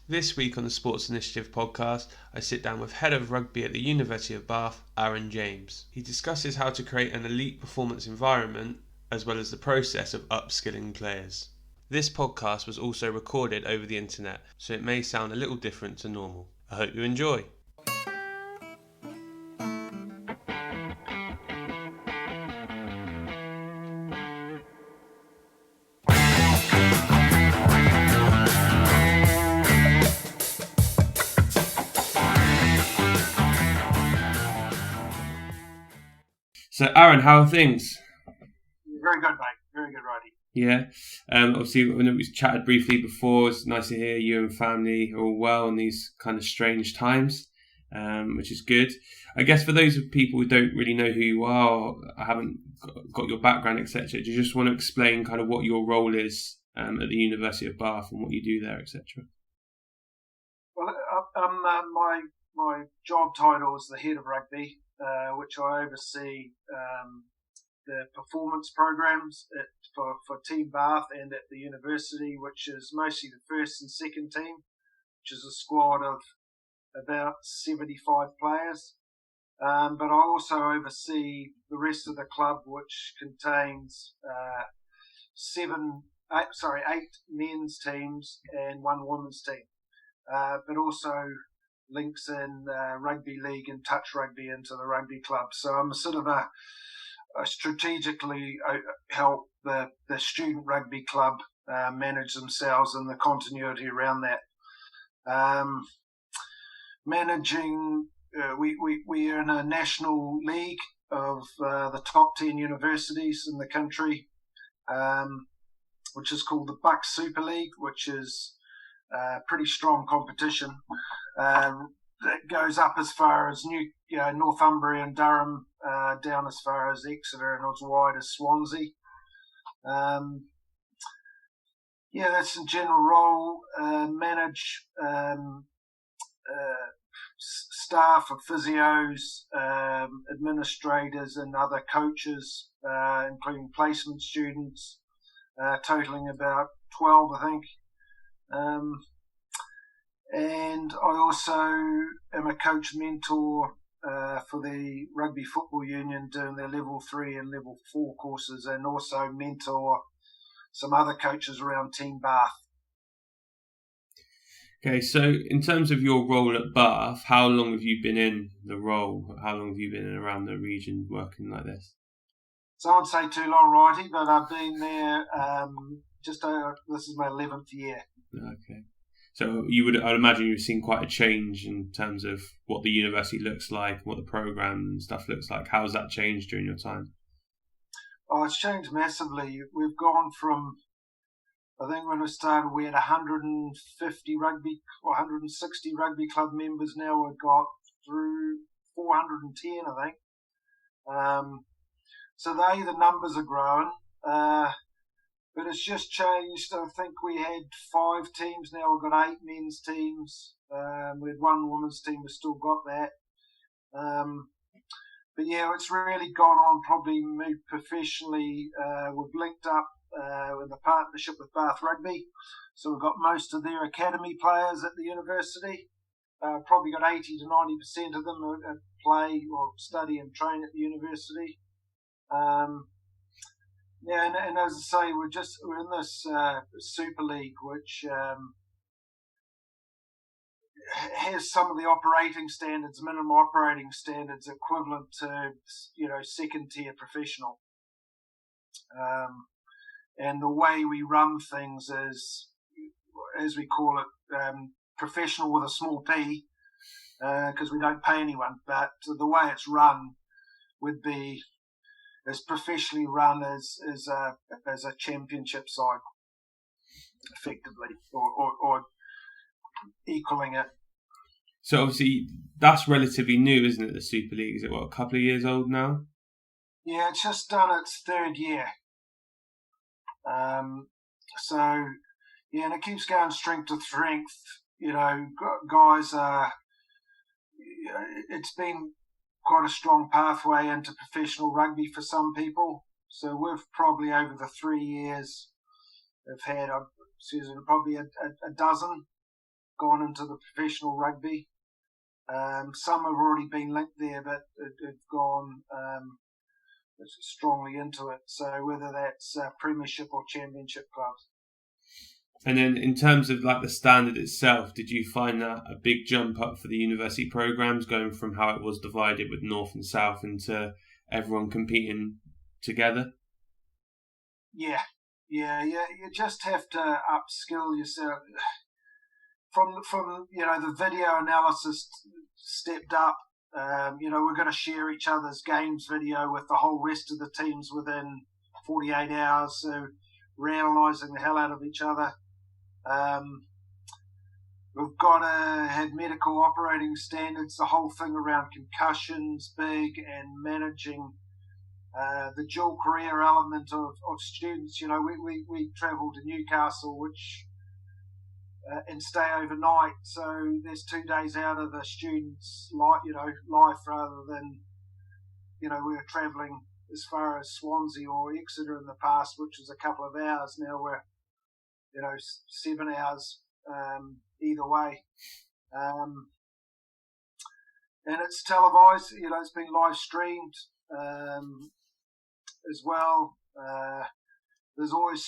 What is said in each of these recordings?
This week on the Sports Initiative podcast, I sit down with Head of Rugby at the University of Bath, Aaron James. He discusses how to create an elite performance environment, as well as the process of upskilling players. This podcast was also recorded over the internet, so it may sound a little different to normal. I hope you enjoy. So, Aaron, how are things? Very good, mate. Very good, righty. Yeah. Obviously, when we chatted briefly before, it's nice to hear you and family are all well in these kind of strange times, which is good. I guess for those of people who don't really know who you are, or haven't got your background, etc., do you just want to explain kind of what your role is at the University of Bath and what you do there, etc.? Well, my job title is the Head of Rugby, which I oversee the performance programs for Team Bath and at the university, which is mostly the first and second team, which is a squad of about 75 players. But I also oversee the rest of the club, which contains eight men's teams and one women's team. But also links in rugby league and touch rugby into the rugby club. So I'm sort of I strategically help the student rugby club manage themselves and the continuity around that. Managing, we are in a national league of the top 10 universities in the country, which is called the Bucks Super League, which is pretty strong competition. It goes up as far as Northumbria and Durham, down as far as Exeter and as wide as Swansea. That's the general role. Manage staff of physios, administrators and other coaches, including placement students, totaling about 12, I think. And I also am a coach mentor for the Rugby Football Union, doing their level 3 and level 4 courses, and also mentor some other coaches around Team Bath. Okay, so in terms of your role at Bath, how long have you been in the role? How long have you been around the region working like this? So I'd say too long, righty, but I've been there this is my 11th year. Okay. So I'd imagine you've seen quite a change in terms of what the university looks like, what the program and stuff looks like. How has that changed during your time? Oh, it's changed massively. We've gone from, I think when we started, we had 150 rugby or 160 rugby club members. Now we've got through 410, I think. So the numbers are growing. But it's just changed. I think we had 5 teams. Now we've got 8 men's teams. We had 1 women's team. We've still got that. But yeah, it's really gone on, probably moved professionally. We've linked up with a partnership with Bath Rugby. So we've got most of their academy players at the university. Probably got 80 to 90% of them play or study and train at the university. And as I say, we're in this Super League, which has some of the operating standards, minimum operating standards, equivalent to second tier professional. And the way we run things is, as we call it, professional with a small p, because we don't pay anyone. But the way it's run would be as professionally run as a championship side, effectively, or equaling it. So obviously that's relatively new, isn't it? The Super League, is it a couple of years old now? Yeah, it's just done its 3rd year. And it keeps going strength to strength. Guys are. It's been quite a strong pathway into professional rugby for some people. So we've probably over the 3 years have had probably a dozen gone into the professional rugby. Some have already been linked there, but have gone strongly into it. So whether that's Premiership or Championship clubs. And then in terms of like the standard itself, did you find that a big jump up for the university programs, going from how it was divided with North and South into everyone competing together? Yeah. You just have to upskill yourself. From the video analysis stepped up. We're going to share each other's games video with the whole rest of the teams within 48 hours. So we're analysing the hell out of each other. We've got to have medical operating standards. The whole thing around concussions big, and managing the dual career element of students. We travel to Newcastle, which and stay overnight. So there's 2 days out of the students' life rather than we were travelling as far as Swansea or Exeter in the past, which was a couple of hours. Now we're 7 hours either way, and it's televised. It's been live streamed as well. There's always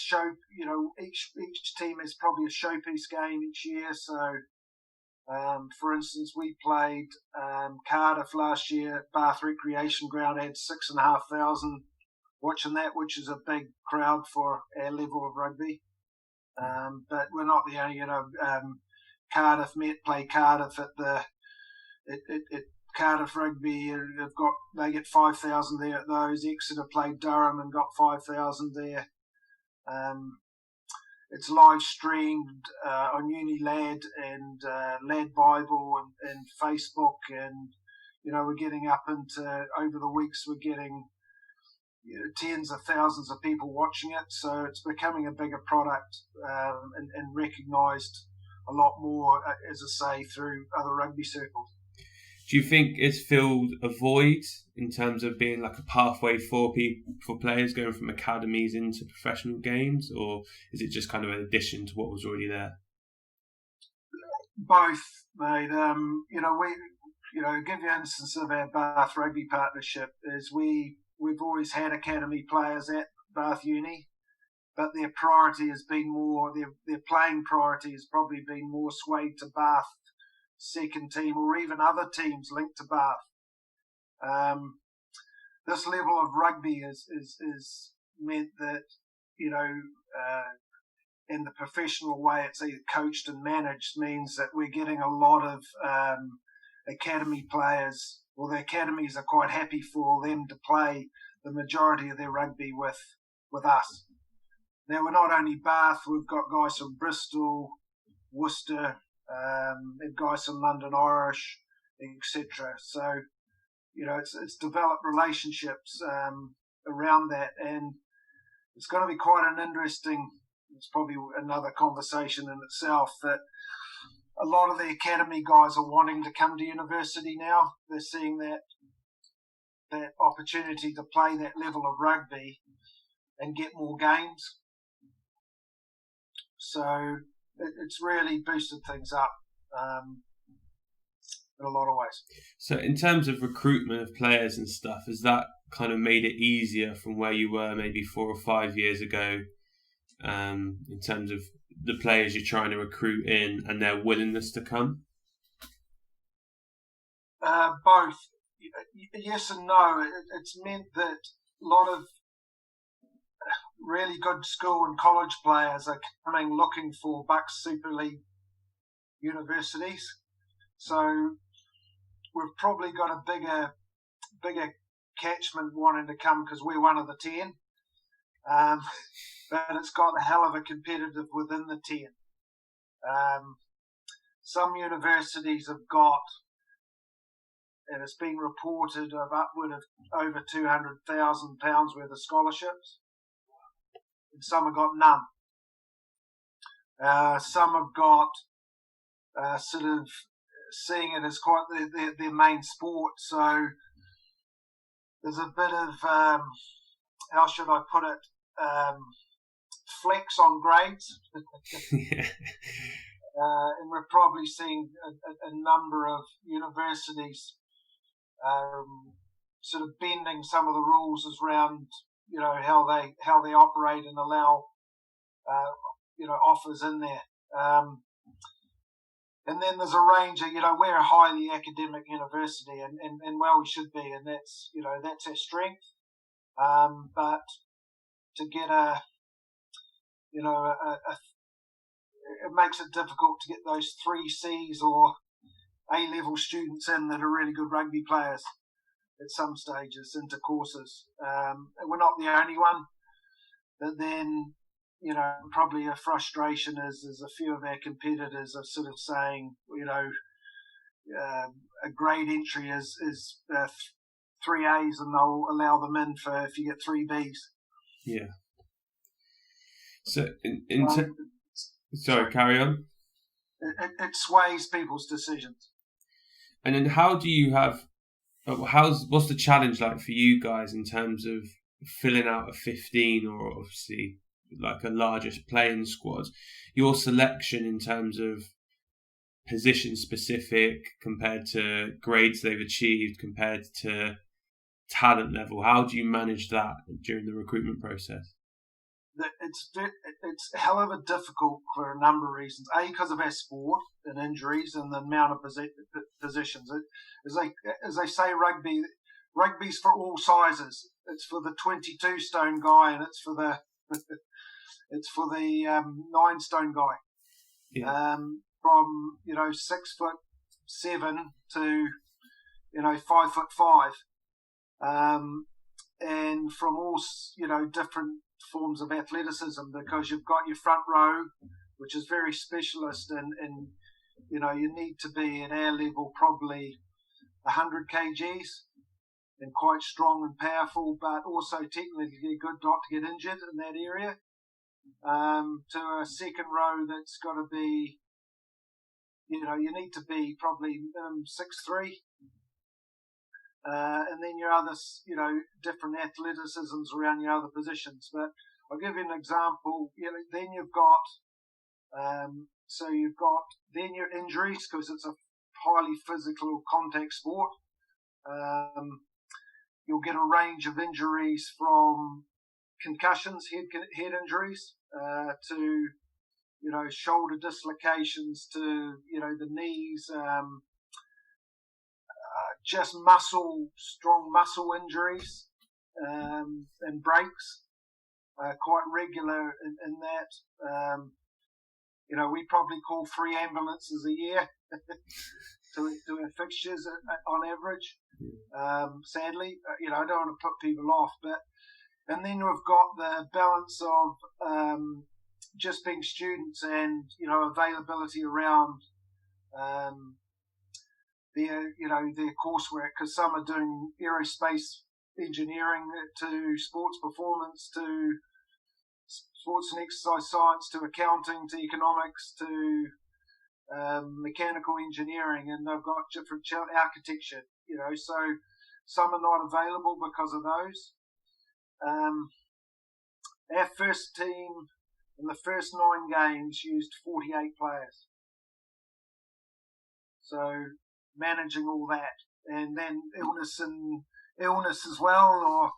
each team has probably a showpiece game each year. So, for instance, we played Cardiff last year at Bath Recreation Ground. Had 6,500 watching that, which is a big crowd for our level of rugby. But we're not the only. Cardiff play Cardiff at Cardiff Rugby. They get 5,000 there at those. Exeter played Durham and got 5,000 there. It's live streamed on UniLad and Lad Bible and Facebook, and we're getting up into, over the weeks we're getting tens of thousands of people watching it. So it's becoming a bigger product and recognised a lot more, as I say, through other rugby circles. Do you think it's filled a void in terms of being like a pathway for players going from academies into professional games, or is it just kind of an addition to what was already there? Both, mate. Give you an instance of our Bath Rugby partnership is we've always had academy players at Bath Uni, but their priority has been more, their playing priority has probably been more swayed to Bath second team or even other teams linked to Bath. This level of rugby is meant that, in the professional way it's either coached and managed, means that we're getting a lot of academy players, or the academies are quite happy for them to play the majority of their rugby with us. Now, we're not only Bath, we've got guys from Bristol, Worcester, and guys from London Irish, etc. So, it's developed relationships around that, and it's going to be quite an interesting, it's probably another conversation in itself, that a lot of the academy guys are wanting to come to university now. They're seeing that opportunity to play that level of rugby and get more games. So it's really boosted things up in a lot of ways. So in terms of recruitment of players and stuff, has that kind of made it easier from where you were maybe 4 or 5 years ago, in terms of the players you're trying to recruit in and their willingness to come? Both. Yes and no. It's meant that a lot of really good school and college players are coming looking for Bucks Super League universities. So we've probably got a bigger catchment wanting to come because we're one of the 10. But it's got a hell of a competitive within the 10. Some universities have got, and it's been reported, of upward of over £200,000 worth of scholarships. And some have got none. Some have got sort of seeing it as quite their main sport. So there's a bit of, how should I put it, flex on grades. Yeah. and we're probably seeing a number of universities sort of bending some of the rules around, how they operate and allow, offers in there. And then there's a range of, we're a highly academic university, and well, we should be, and that's our strength. But to get it makes it difficult to get those 3Cs or A-level students in that are really good rugby players at some stages into courses. And we're not the only one. But then, probably a frustration is a few of our competitors are sort of saying, a grade entry is 3 A's and they'll allow them in for if you get 3 B's. Yeah. So, sorry, carry on. It sways people's decisions. And then how do you what's the challenge like for you guys in terms of filling out a 15 or obviously like a larger playing squad? Your selection in terms of position specific compared to grades they've achieved compared to talent level, how do you manage that during the recruitment process? It's a hell of a difficult for a number of reasons. A, because of our sport and injuries and the amount of positions. As they say, rugby's for all sizes. It's for the 22 stone guy, and it's for the 9 stone guy. Yeah. From 6'7" to 5'5", and from all different forms of athleticism, because you've got your front row, which is very specialist, and you need to be at our level probably 100 kgs and quite strong and powerful, but also technically good not to get injured in that area. To a second row that's got to be, you need to be probably 6'3". And then your other, different athleticisms around your other positions. But I'll give you an example. Then you've got, then your injuries, because it's a highly physical contact sport. You'll get a range of injuries from concussions, head injuries, to shoulder dislocations, to the knees. Just strong muscle injuries, and breaks, quite regular in that. We probably call 3 ambulances a year to our fixtures on average. Sadly, I don't want to put people off, and then we've got the balance of just being students and availability around their coursework, because some are doing aerospace engineering to sports performance, to sports and exercise science, to accounting, to economics, to mechanical engineering, and they've got different architecture, so some are not available because of those. Our first team in the first 9 games used 48 players. So managing all that, and then illness as well, or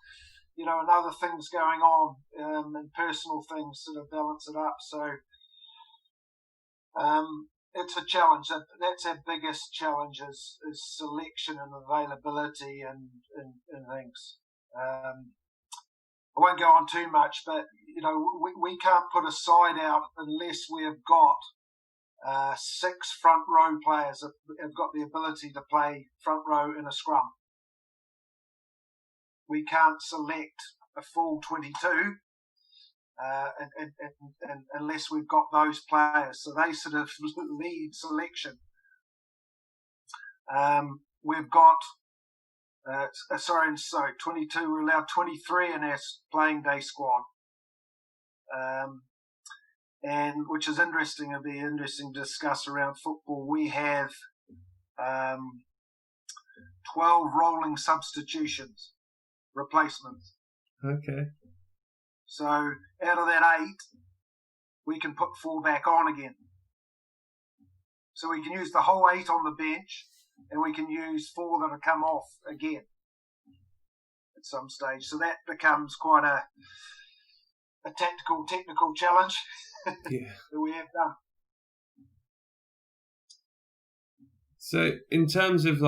and other things going on, and personal things sort of balance it up. So it's a challenge. That's our biggest challenge is selection and availability and things. I won't go on too much, but we can't put a side out unless we have got 6 front row players have got the ability to play front row in a scrum. We can't select a full 22 and unless we've got those players. So they sort of lead selection. We've got 22. We're allowed 23 in our playing day squad. And which is interesting. It'll be interesting to discuss around football. We have 12 rolling substitutions, replacements. Okay. So out of that 8, we can put 4 back on again. So we can use the whole 8 on the bench, and we can use 4 that have come off again at some stage. So that becomes quite a technical challenge that we have done. So in terms of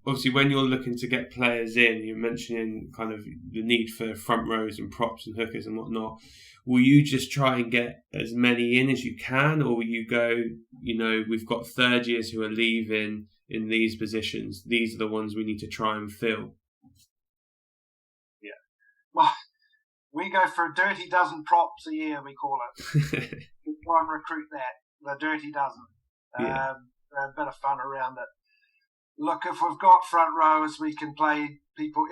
obviously when you're looking to get players in, you're mentioning kind of the need for front rows and props and hookers and whatnot. Will you just try and get as many in as you can, or will you go, we've got third years who are leaving in these positions, these are the ones we need to try and fill? Yeah. Well, we go for a dirty dozen props a year, we call it. We try and recruit that, the dirty dozen. Yeah. A bit of fun around it. Look, if we've got front rowers, we can play people.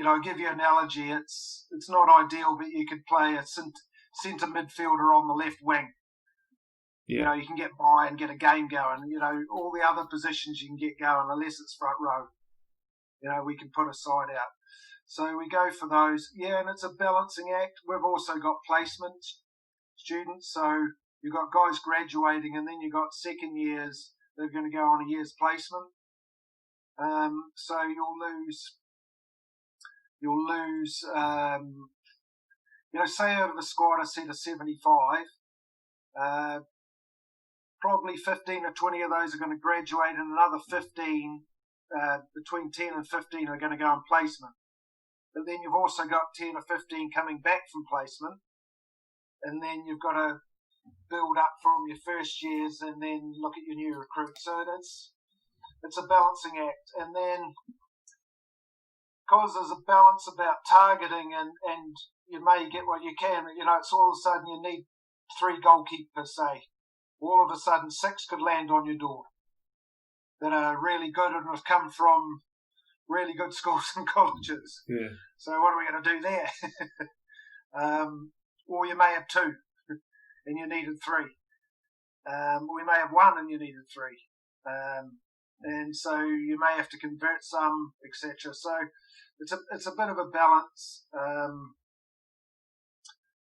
I'll give you an analogy. It's not ideal, but you could play a centre midfielder on the left wing. Yeah. You can get by and get a game going. All the other positions you can get going, unless it's front row. We can put a side out. So we go for those. Yeah, and it's a balancing act. We've also got placement students. So you've got guys graduating, and then you've got second years that are going to go on a year's placement. So you'll lose, say out of a squad, I said a 75, probably 15 or 20 of those are going to graduate, and another 15, between 10 and 15 are going to go on placement. But then you've also got 10 or 15 coming back from placement, and then you've got to build up from your first years and then look at your new recruits. So it's a balancing act. And then, because there's a balance about targeting and you may get what you can, it's all of a sudden you need 3 goalkeepers, say. All of a sudden 6 could land on your door that are really good and have come from really good schools and colleges. Yeah. So what are we going to do there? Or you may have 2 and you needed 3. Or you may have 1 and you needed 3. And so you may have to convert some, etc. So it's a bit of a balance.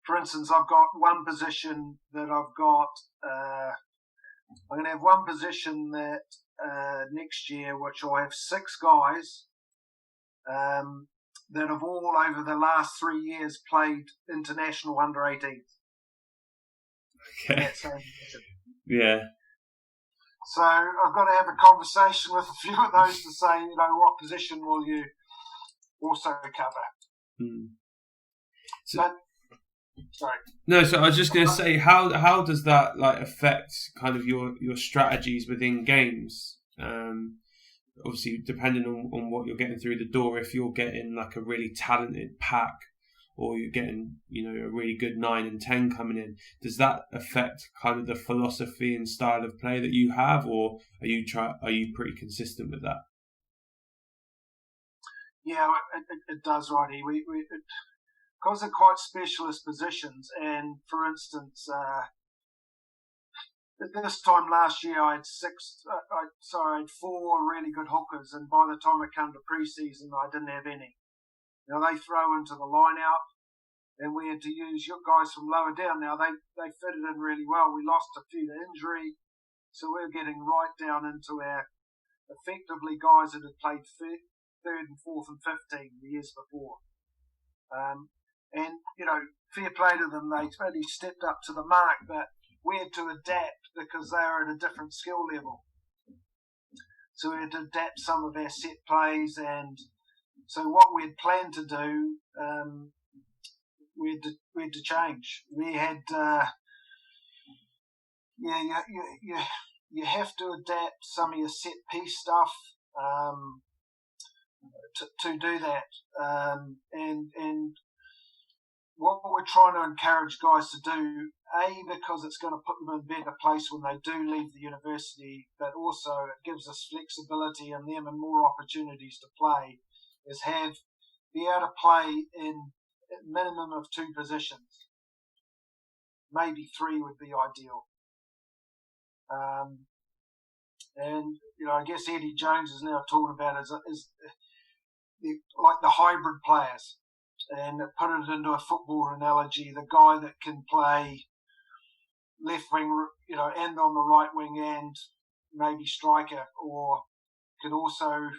For instance, I've got one position that I've got. I'm going to have one position that next year, which I'll have 6 guys that have all over the last 3 years played international under 18s. Okay. Yeah. So I've got to have a conversation with a few of those to say, what position will you also cover? Sorry. No, so I was just going to say, how does that affect kind of your strategies within games? Obviously, depending on what you're getting through the door, if you're getting a really talented pack, or you're getting a really good 9 and 10 coming in, does that affect kind of the philosophy and style of play that you have, or are you pretty consistent with that? Yeah, it does, Roddy. Because they're quite specialist positions, and for instance, this time last year I had 4 really good hookers, and by the time it came to pre-season, I didn't have any. They throw into the line out, and we had to use your guys from lower down. Now they fitted in really well. We lost a few to injury, so we're getting right down into our effectively guys that had played third and fourth and 15 the years before. And fair play to them, they totally stepped up to the mark, but we had to adapt because they were at a different skill level. So we had to adapt some of our set plays, and so what we had planned to do, we had to change. We had, you have to adapt some of your set piece stuff to do that, and what we're trying to encourage guys to do, because it's going to put them in a better place when they do leave the university, but also it gives us flexibility in them and more opportunities to play, is be able to play in a minimum of 2 positions. Maybe 3 would be ideal. And I guess Eddie Jones is now talking about is like the hybrid players, and put it into a football analogy, the guy that can play left wing, and on the right wing, and maybe striker, or can also,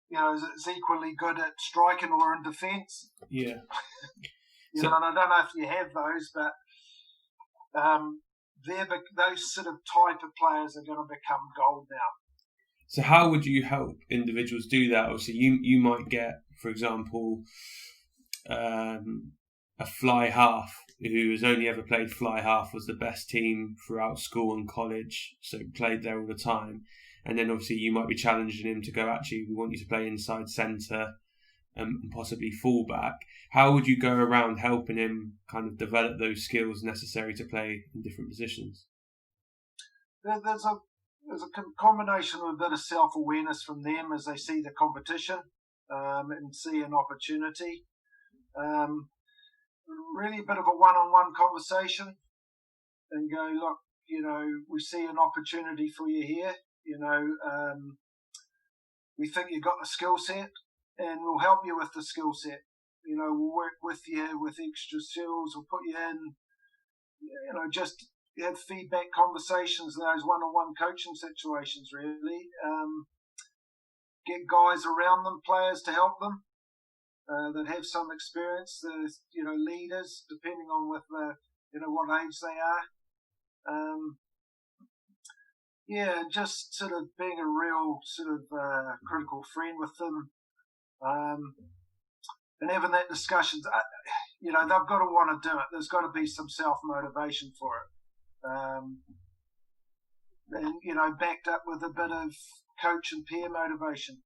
is equally good at striking or in defence. Yeah. And I don't know if you have those, but those sort of type of players are going to become gold now. So how would you help individuals do that? Obviously, you might get, for example, a fly half who has only ever played fly half, was the best team throughout school and college, so played there all the time. And then obviously you might be challenging him to go, actually, we want you to play inside centre and possibly fullback. How would you go around helping him kind of develop those skills necessary to play in different positions? There's a combination of a bit of self-awareness from them as they see the competition and see an opportunity. Really a bit of a one-on-one conversation and go, look, we see an opportunity for you here. We think you've got the skill set and we'll help you with the skill set. We'll work with you with extra skills. We'll put you in, just have feedback conversations, those one-on-one coaching situations, really. Get guys around them, players to help them that have some experience, leaders, depending on what age they are. Just sort of being a real sort of critical friend with them, and having that discussions. They've got to want to do it. There's got to be some self-motivation for it. And backed up with a bit of coach and peer motivation.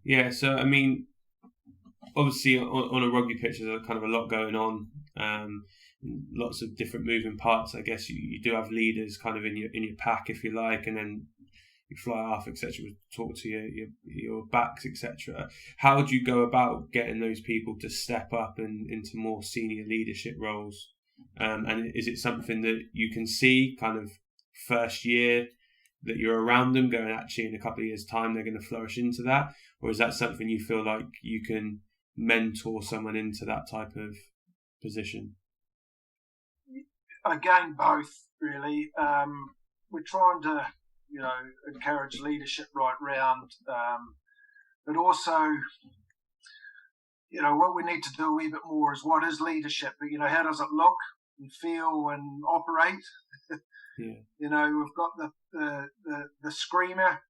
Yeah, so I mean, obviously on a rugby pitch there's kind of a lot going on, lots of different moving parts. I guess you do have leaders kind of in your pack, if you like, and then you fly off, etc. Talk to your backs, etc. How would you go about getting those people to step up into more senior leadership roles? And is it something that you can see kind of first year that you're around them going, actually in a couple of years' time they're going to flourish into that? Or is that something you feel like you can mentor someone into that type of position? Again, both, really. We're trying to, encourage leadership right round, but also, what we need to do a wee bit more is what is leadership? But, how does it look and feel and operate? Yeah. We've got the screamer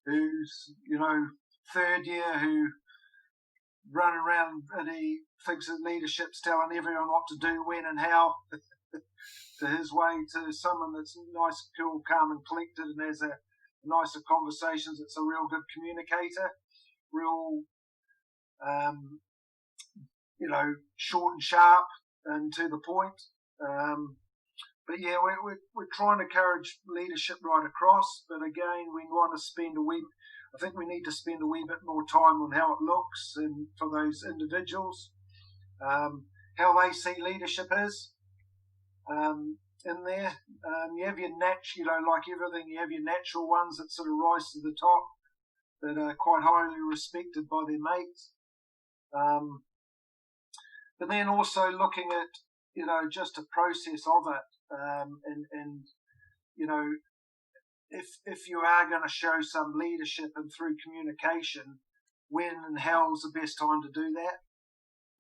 who's, third year, who run around and he thinks that leadership's telling everyone what to do, when and how, to his way, to someone that's nice, cool, calm and collected and has a nicer conversations. It's a real good communicator, real, short and sharp and to the point. But yeah, we're trying to encourage leadership right across. But again, we want to spend I think we need to spend a wee bit more time on how it looks and for those individuals, how they see leadership is in there. You have your like everything, you have your natural ones that sort of rise to the top that are quite highly respected by their mates. But then also looking at, just a process of it. And if you are going to show some leadership and through communication, when and how is the best time to do that?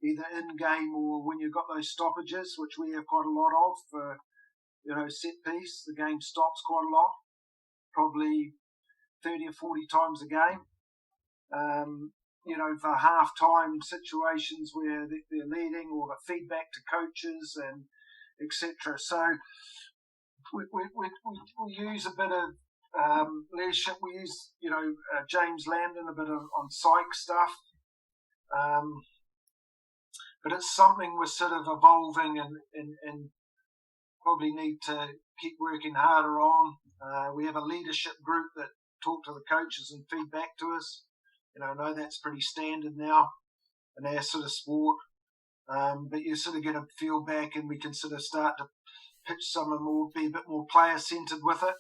Either in game or when you've got those stoppages, which we have quite a lot of for, set piece. The game stops quite a lot, probably 30 or 40 times a game. For half-time situations where they're leading, or the feedback to coaches and etc. So we use a bit of leadership. We use, James Landon a bit on psych stuff. But it's something we're sort of evolving and probably need to keep working harder on. We have a leadership group that talk to the coaches and feedback to us. I know that's pretty standard now in our sort of sport. But you sort of get a feel back and we can sort of start to pitch be a bit more player-centred with it.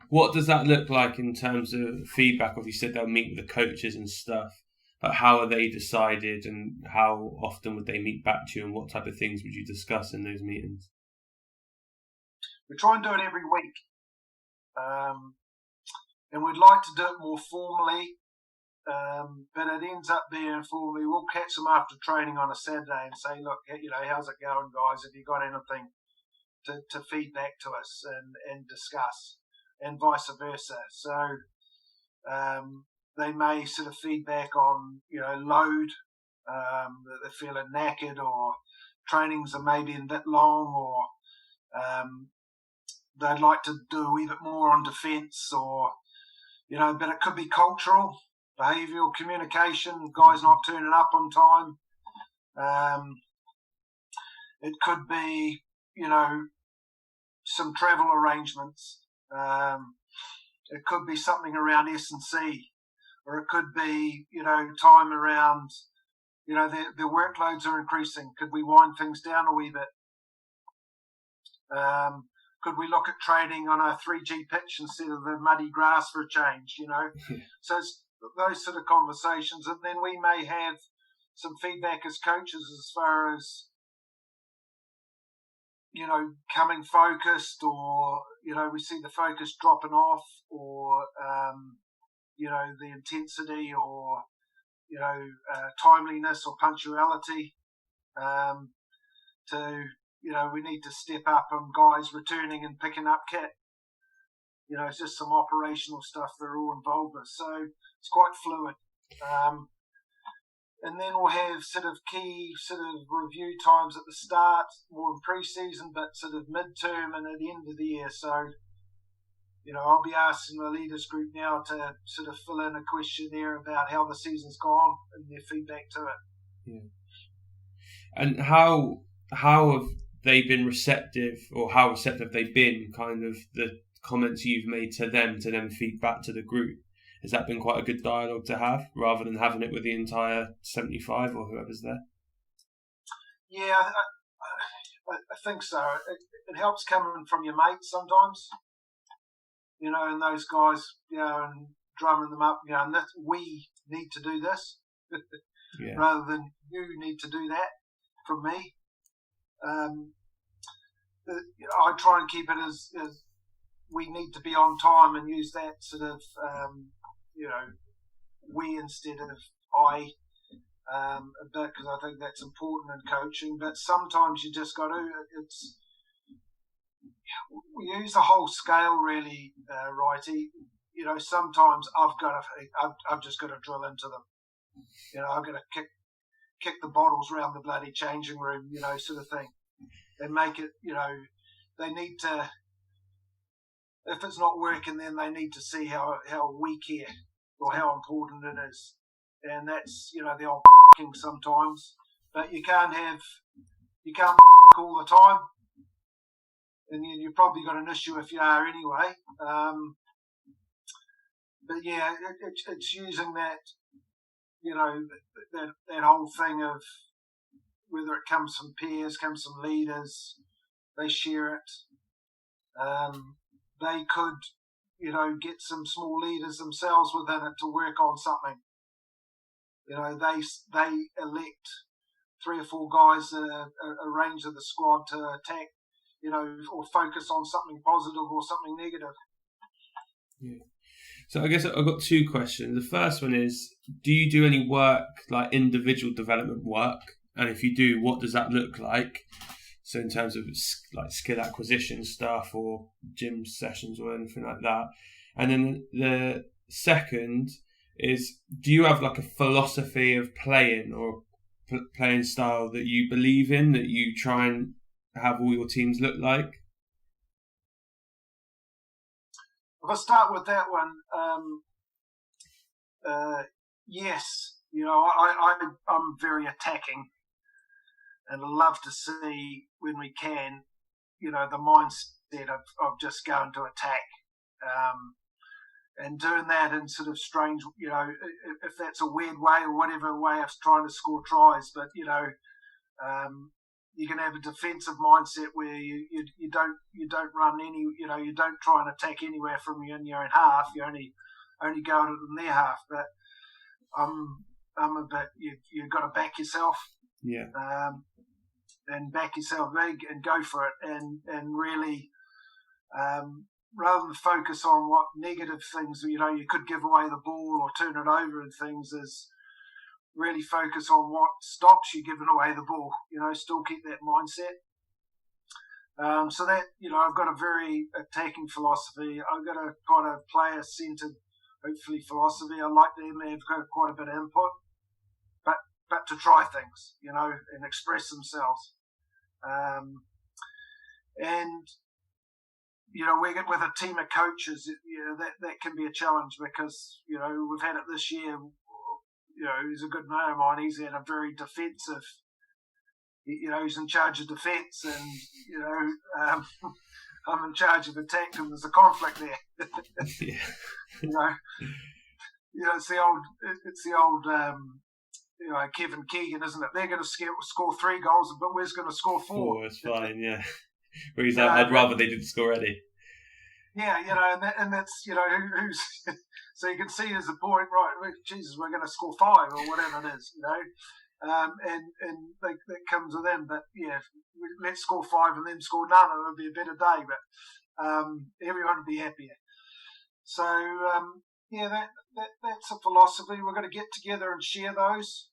What does that look like in terms of feedback? If you said they'll meet with the coaches and stuff, how are they decided, and how often would they meet back to you, and what type of things would you discuss in those meetings? We try and do it every week, and we'd like to do it more formally, but it ends up being informally. We'll catch them after training on a Saturday and say, look, how's it going, guys? Have you got anything to feed back to us and discuss, and vice versa. So they may sort of feedback on, load, that they're feeling knackered, or trainings are maybe a bit long, or they'd like to do a wee bit more on defence, or, but it could be cultural, behavioural, communication, guys not turning up on time. It could be, some travel arrangements. It could be something around S&C, or it could be, time around, their workloads are increasing. Could we wind things down a wee bit? Could we look at training on a 3G pitch instead of the muddy grass for a change, So it's those sort of conversations. And then we may have some feedback as coaches as far as, coming focused, or, we see the focus dropping off, or, the intensity, or, timeliness or punctuality, we need to step up on guys returning and picking up kit. It's just some operational stuff they're all involved with. So it's quite fluid. And then we'll have sort of key sort of review times at the start, more in pre-season, but sort of mid-term and at the end of the year. So, I'll be asking the leaders group now to sort of fill in a questionnaire about how the season's gone and their feedback to it. Yeah. And how have they been receptive, or how receptive they've been, kind of the comments you've made to them feed back to the group? Has that been quite a good dialogue to have, rather than having it with the entire 75 or whoever's there? Yeah, I think so. It helps coming from your mates sometimes, and those guys, and drumming them up, and that we need to do this, yeah. rather than you need to do that from me. I try and keep it as we need to be on time, and use that sort of, we instead of I, a bit, because I think that's important in coaching. But sometimes you just got to, we use the whole scale really, Righty. Sometimes I've just got to drill into them. I've got to kick the bottles around the bloody changing room, sort of thing, and make it, they need to, if it's not working, then they need to see how we care, or how important it is. And that's, the old sometimes. But you can't all the time. And you've probably got an issue if you are anyway. But yeah, it's using that, that whole thing of whether it comes from peers, comes from leaders, they share it. They could, get some small leaders themselves within it to work on something. They elect 3 or 4 guys, a range of the squad to attack, or focus on something positive or something negative. Yeah. So I guess I've got 2 questions. The first one is, do you do any work, like individual development work? And if you do, what does that look like? So in terms of like skill acquisition stuff, or gym sessions, or anything like that. And then the second is, do you have like a philosophy of playing, or playing style that you believe in, that you try and have all your teams look like? If I start with that one, yes, I'm very attacking, and I love to see, when we can, the mindset of just going to attack, and doing that in sort of strange, if that's a weird way or whatever way of trying to score tries, but you can have a defensive mindset where you don't run any, you don't try and attack anywhere from in your own half. You only go at it in their half. But I'm a bit. You've got to back yourself. Yeah. And back yourself big and go for it, and really, rather than focus on what negative things you could give away the ball or turn it over and things, is really focus on what stops you giving away the ball. Still keep that mindset. So that I've got a very attacking philosophy. I've got a kind of player-centered, hopefully, philosophy. I like them. They've got quite a bit of input, but to try things, and express themselves. And with a team of coaches, that can be a challenge because we've had it this year. He's a good mate of mine. He's had a very defensive. He's in charge of defence, and I'm in charge of attack, and there's a conflict there. Yeah. It's the old. Kevin Keegan, isn't it? They're going to score 3 goals, but we're going to score 4. 4 is fine, yeah. Whereas I'd rather they didn't score any. Yeah, and that's who's. So you can see there's a point, right? Jesus, we're going to score 5 or whatever it is, and that comes with them. But yeah, let's score 5 and then score none. It would be a better day, but everyone would be happier. So that's a philosophy. We're going to get together and share those.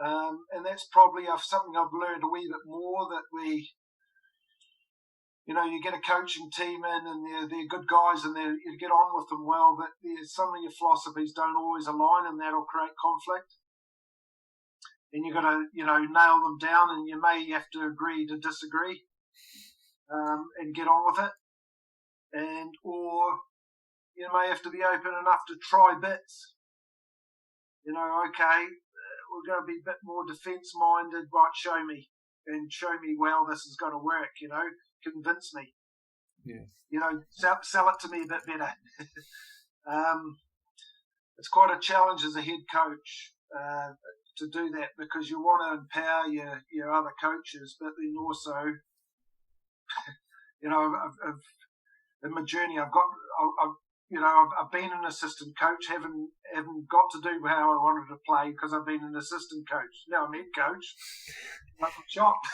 And that's probably something I've learned a wee bit more, that we, you get a coaching team in and they're good guys and you get on with them well, but some of your philosophies don't always align, and that'll create conflict. And you've got to, nail them down, and you may have to agree to disagree and get on with it. Or you may have to be open enough to try bits. Okay, we're going to be a bit more defence-minded, but show me well this is going to work, convince me. Yeah. Sell it to me a bit better. It's quite a challenge as a head coach to do that, because you want to empower your other coaches, but then also, in my journey, I've been an assistant coach, haven't got to do how I wanted to play because I've been an assistant coach. Now I'm head coach. I'm shocked.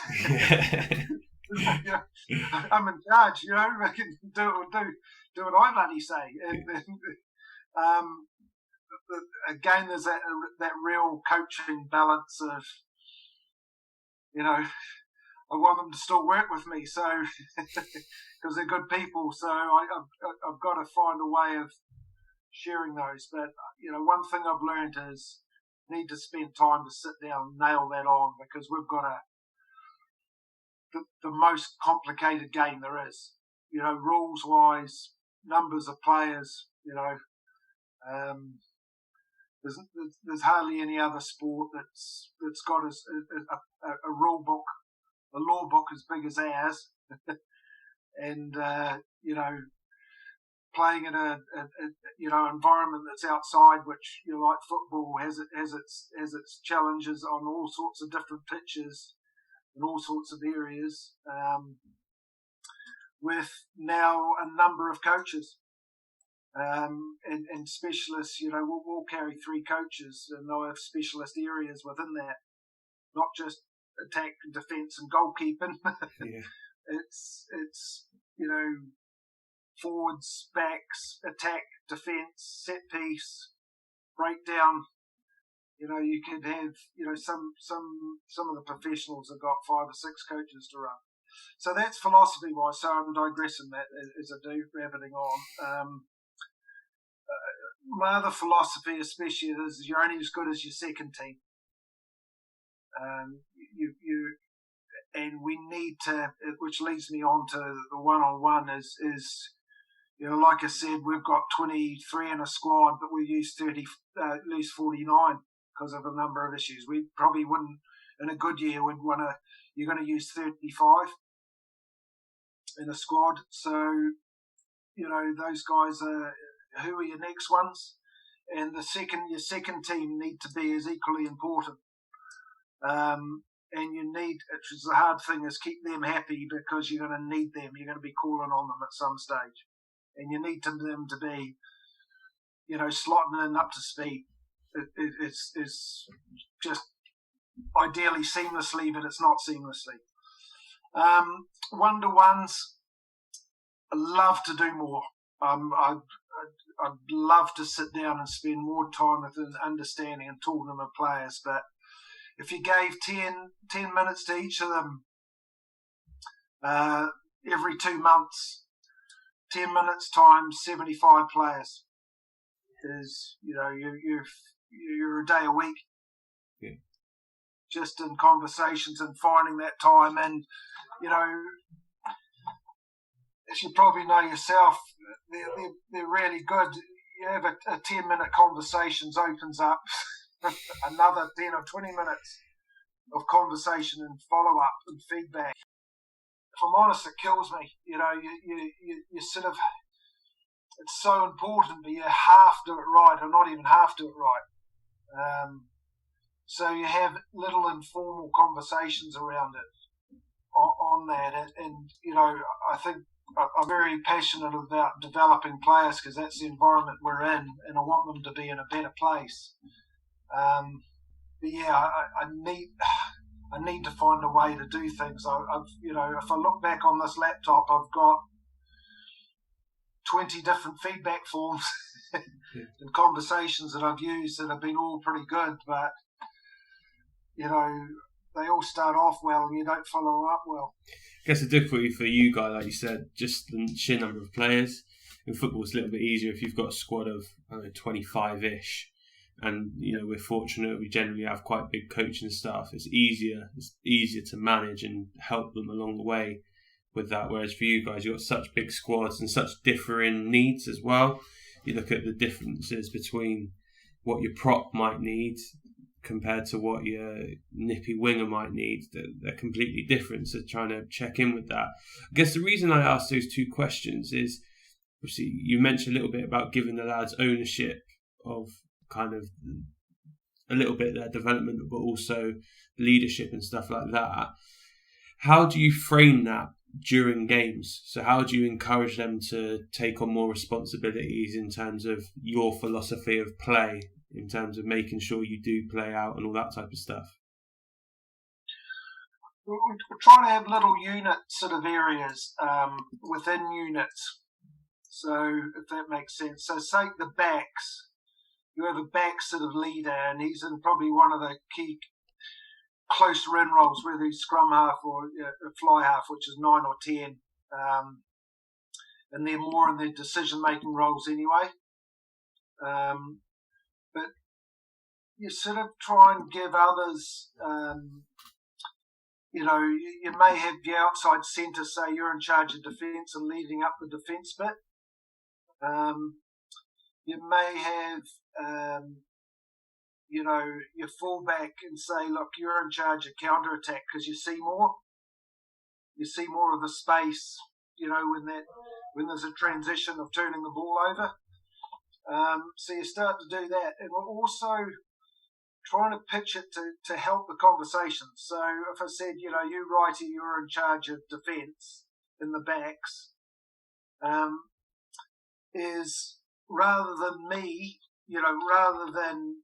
I'm in charge. I can do what I bloody say. Again, there's that real coaching balance of, I want them to still work with me, so because they're good people. So I've got to find a way of sharing those. But one thing I've learned is need to spend time to sit down and nail that on, because we've got the most complicated game there is. Rules wise, numbers of players. There's hardly any other sport that's got a rule book, a law book as big as ours, and playing in a environment that's outside, which like football has its challenges on all sorts of different pitches in all sorts of areas, with now a number of coaches. And specialists, we'll carry 3 coaches, and they'll have specialist areas within that, not just attack, defence, and goalkeeping. Yeah. It's forwards, backs, attack, defence, set piece, breakdown. You could have some of the professionals have got 5 or 6 coaches to run. So that's philosophy wise. So I'm digressing that as I do, rabbiting on. My other philosophy, especially, is you're only as good as your second team. And we need to, which leads me on to the one-on-one is like I said, we've got 23 in a squad, but we use at least 49 because of a number of issues. We probably wouldn't, in a good year, you're going to use 35 in a squad. So, those guys who are your next ones, and your second team need to be as equally important. And you need, which is the hard thing, is keep them happy, because you're going to need them. You're going to be calling on them at some stage, and you need them to be, slotting in up to speed. is just ideally seamlessly, but it's not seamlessly. One-to-ones, I love to do more. I'd love to sit down and spend more time with understanding and talking to my players, but if you gave 10 minutes to each of them every 2 months, 10 minutes times 75 players is, you're a day a week. Yeah. Just in conversations and finding that time. And, as you probably know yourself, they're really good. You have a 10-minute conversations opens up another 10 or 20 minutes of conversation and follow-up and feedback. If I'm honest, it kills me. You sort of, it's so important, but you half do it right, or not even half do it right. So you have little informal conversations around it on that. And I think I'm very passionate about developing players because that's the environment we're in, and I want them to be in a better place. But yeah, I need to find a way to do things. If I look back on this laptop, I've got 20 different feedback forms and conversations that I've used that have been all pretty good, but they all start off well and you don't follow up well. I guess the difficulty for you guys, like you said, just the sheer number of players. In football, it's a little bit easier if you've got a squad of 25-ish, and we're fortunate we generally have quite big coaching staff. It's easier to manage and help them along the way with that. Whereas for you guys, you've got such big squads and such differing needs as well. You look at the differences between what your prop might need compared to what your nippy winger might need. They're completely different, so trying to check in with that. I guess the reason I asked those two questions is, obviously, you mentioned a little bit about giving the lads ownership of kind of a little bit of their development, but also leadership and stuff like that. How do you frame that during games? So how do you encourage them to take on more responsibilities in terms of your philosophy of play, in terms of making sure you do play out and all that type of stuff? We're trying to have little unit sort of areas within units. So if that makes sense. So say the backs, you have a back sort of leader, and he's in probably one of the key closer in roles, whether he's scrum half or fly half, which is 9 or 10. And they're more in their decision-making roles anyway. But you sort of try and give others, you may have the outside centre say you're in charge of defence and leading up the defence bit. You may have, your fullback and say, look, you're in charge of counter-attack because you see more. You see more of the space, when there's a transition of turning the ball over. So you start to do that. And we're also trying to pitch it to help the conversation. So if I said, you Righty, you're in charge of defence in the backs, is rather than me, rather than,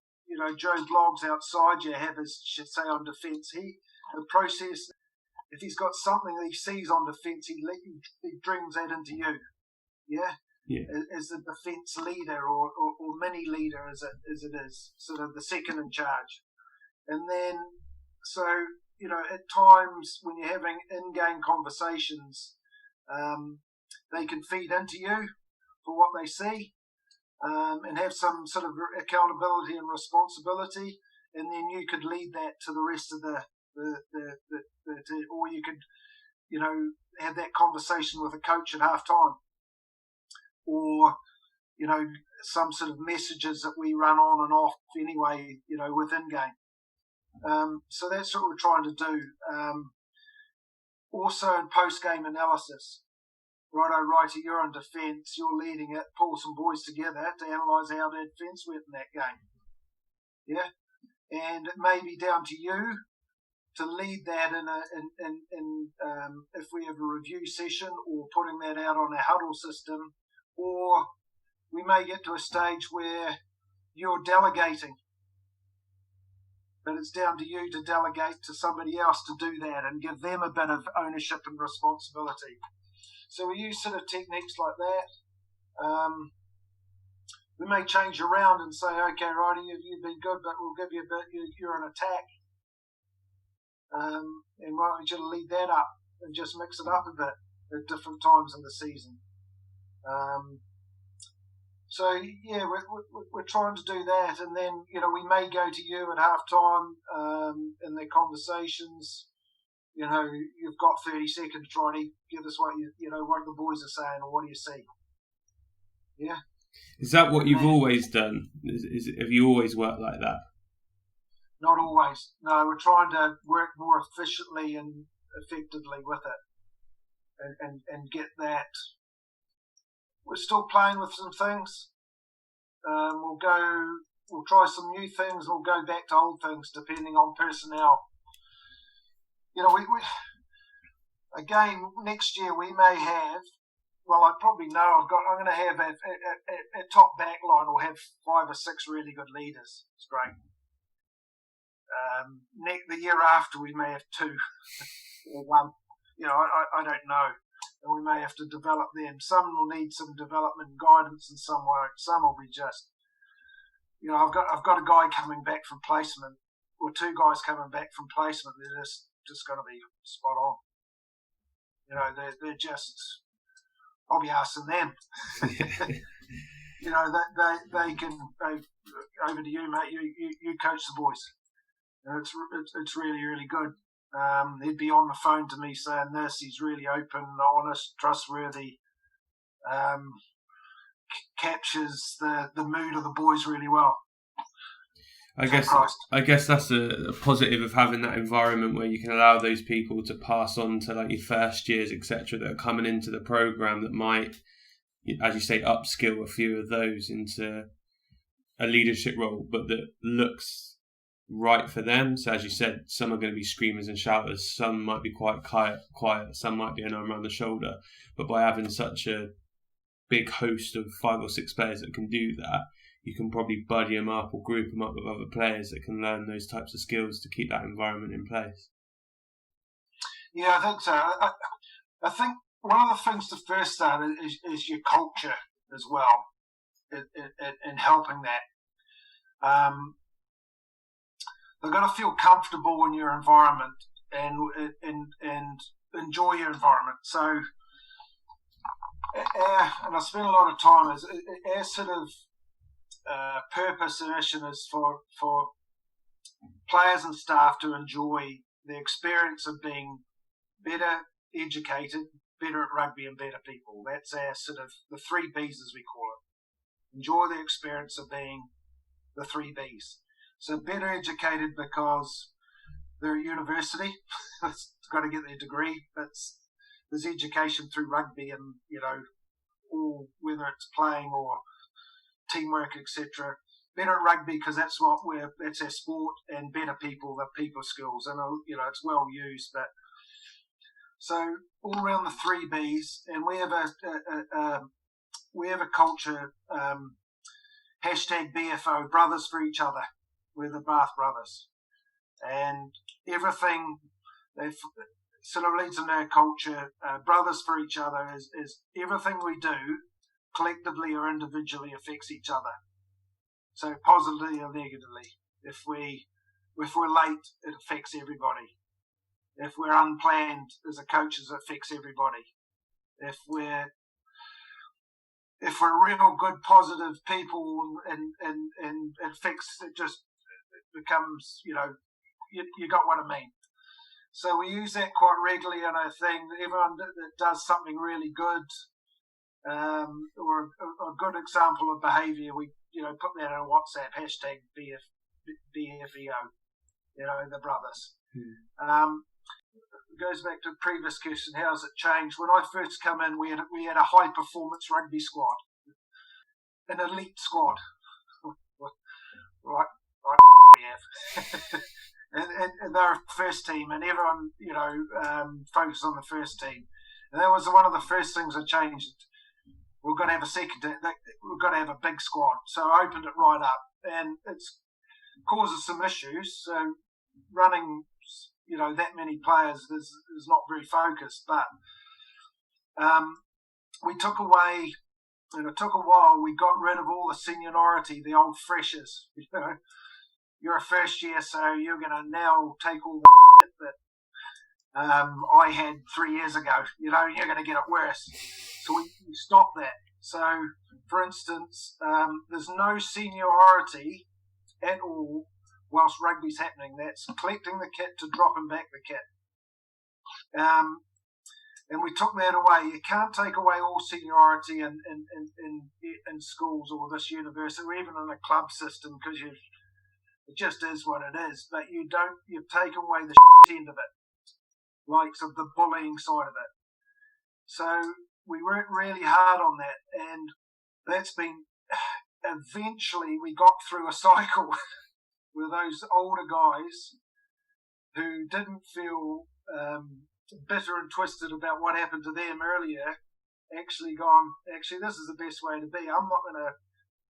Joe Bloggs outside you have his, should say, on defence, the process, if he's got something that he sees on defence, he brings that into you. Yeah? Yeah. As the defence leader or mini leader as it is, sort of the second in charge. And then, so, at times when you're having in-game conversations, they can feed into you for what they see, and have some sort of accountability and responsibility, and then you could lead that to the rest of the or you could, have that conversation with a coach at half time, or, some sort of messages that we run on and off anyway, within game. So that's what we're trying to do. Also in post-game analysis, righty, you're in defence, you're leading it, pull some boys together to analyse how their defence went in that game. Yeah? And it may be down to you to lead that in if we have a review session, or putting that out on our huddle system, or we may get to a stage where you're delegating but it's down to you to delegate to somebody else to do that and give them a bit of ownership and responsibility. So we use sort of techniques like that. We may change around and say, okay, righty, you've been good, but we'll give you a bit, you're an attack. And why don't you lead that up and just mix it up a bit at different times in the season. So yeah, we're trying to do that, and then we may go to you at half time in their conversations. You've got 30 seconds, try to give us what what the boys are saying, or what do you see? Yeah. Is that what you've always done? Have you always worked like that? Not always. No, we're trying to work more efficiently and effectively with it, and get that. We're still playing with some things. We'll try some new things. We'll go back to old things depending on personnel. We again next year we may have. Well, I probably know I'm going to have a top back line. We'll have 5 or 6 really good leaders. It's great. The year after we may have 2 or 1. I don't know. And we may have to develop them. Some will need some development and guidance, and some won't. Some will be just, I've got a guy coming back from placement, or 2 guys coming back from placement. They're just going to be spot on. They're just. I'll be asking them. They can. Over to you, mate. You coach the boys. It's really, really good. He'd be on the phone to me saying this. He's really open, honest, trustworthy. Captures the mood of the boys really well. I guess that's a positive of having that environment where you can allow those people to pass on to like your first years, etc., that are coming into the program that might, as you say, upskill a few of those into a leadership role, but that looks right for them. So as you said, some are going to be screamers and shouters, some might be quite quiet, some might be an arm around the shoulder. But by having such a big host of 5 or 6 players that can do that, you can probably buddy them up or group them up with other players that can learn those types of skills to keep that environment in place. Yeah, I think so. I think one of the things to first start is your culture as well, in helping that. They've got to feel comfortable in your environment and enjoy your environment. So, and I spend a lot of time as our sort of purpose and mission is for players and staff to enjoy the experience of being better educated, better at rugby, and better people. That's our sort of the 3 Bs, as we call it. Enjoy the experience of being the 3 Bs. So better educated because they're at university. It's got to get their degree. There's education through rugby, and all, whether it's playing or teamwork, etc. Better at rugby because that's our sport, and better people, the people skills, and it's well used. But so all around the 3 Bs, and we have a culture. #BFO, brothers for each other. We're the Bath brothers, and everything they sort of leads into our culture. Brothers for each other is everything we do, collectively or individually, affects each other. So positively or negatively. If we're late, it affects everybody. If we're unplanned as a coach, it affects everybody. If we're real good, positive people, and it affects, it just becomes, you got what I mean. So we use that quite regularly in our thing. Everyone that does something really good, or a good example of behaviour, we put that on WhatsApp, #BFEO, the brothers. It goes back to the previous question, how's it changed? When I first come in, we had a high performance rugby squad, an elite squad, right we have. and they're a first team, and everyone focused on the first team, and that was one of the first things I changed. We've got to have a second. We've got to have a big squad, so I opened it right up, and causes some issues. So running, that many players is not very focused. But we took away, and it took a while. We got rid of all the seniority, the old freshers. You're a first year, so you're going to now take all the that I had 3 years ago. You're going to get it worse. So we stopped that. So, for instance, there's no seniority at all whilst rugby's happening. That's collecting the kit to dropping back the kit. And we took that away. You can't take away all seniority in schools or this university or even in a club system, because it just is what it is. But you've taken away the end of it, like of the bullying side of it. So we worked really hard on that, and that's been, eventually we got through a cycle with those older guys who didn't feel bitter and twisted about what happened to them earlier, actually this is the best way to be. I'm not going to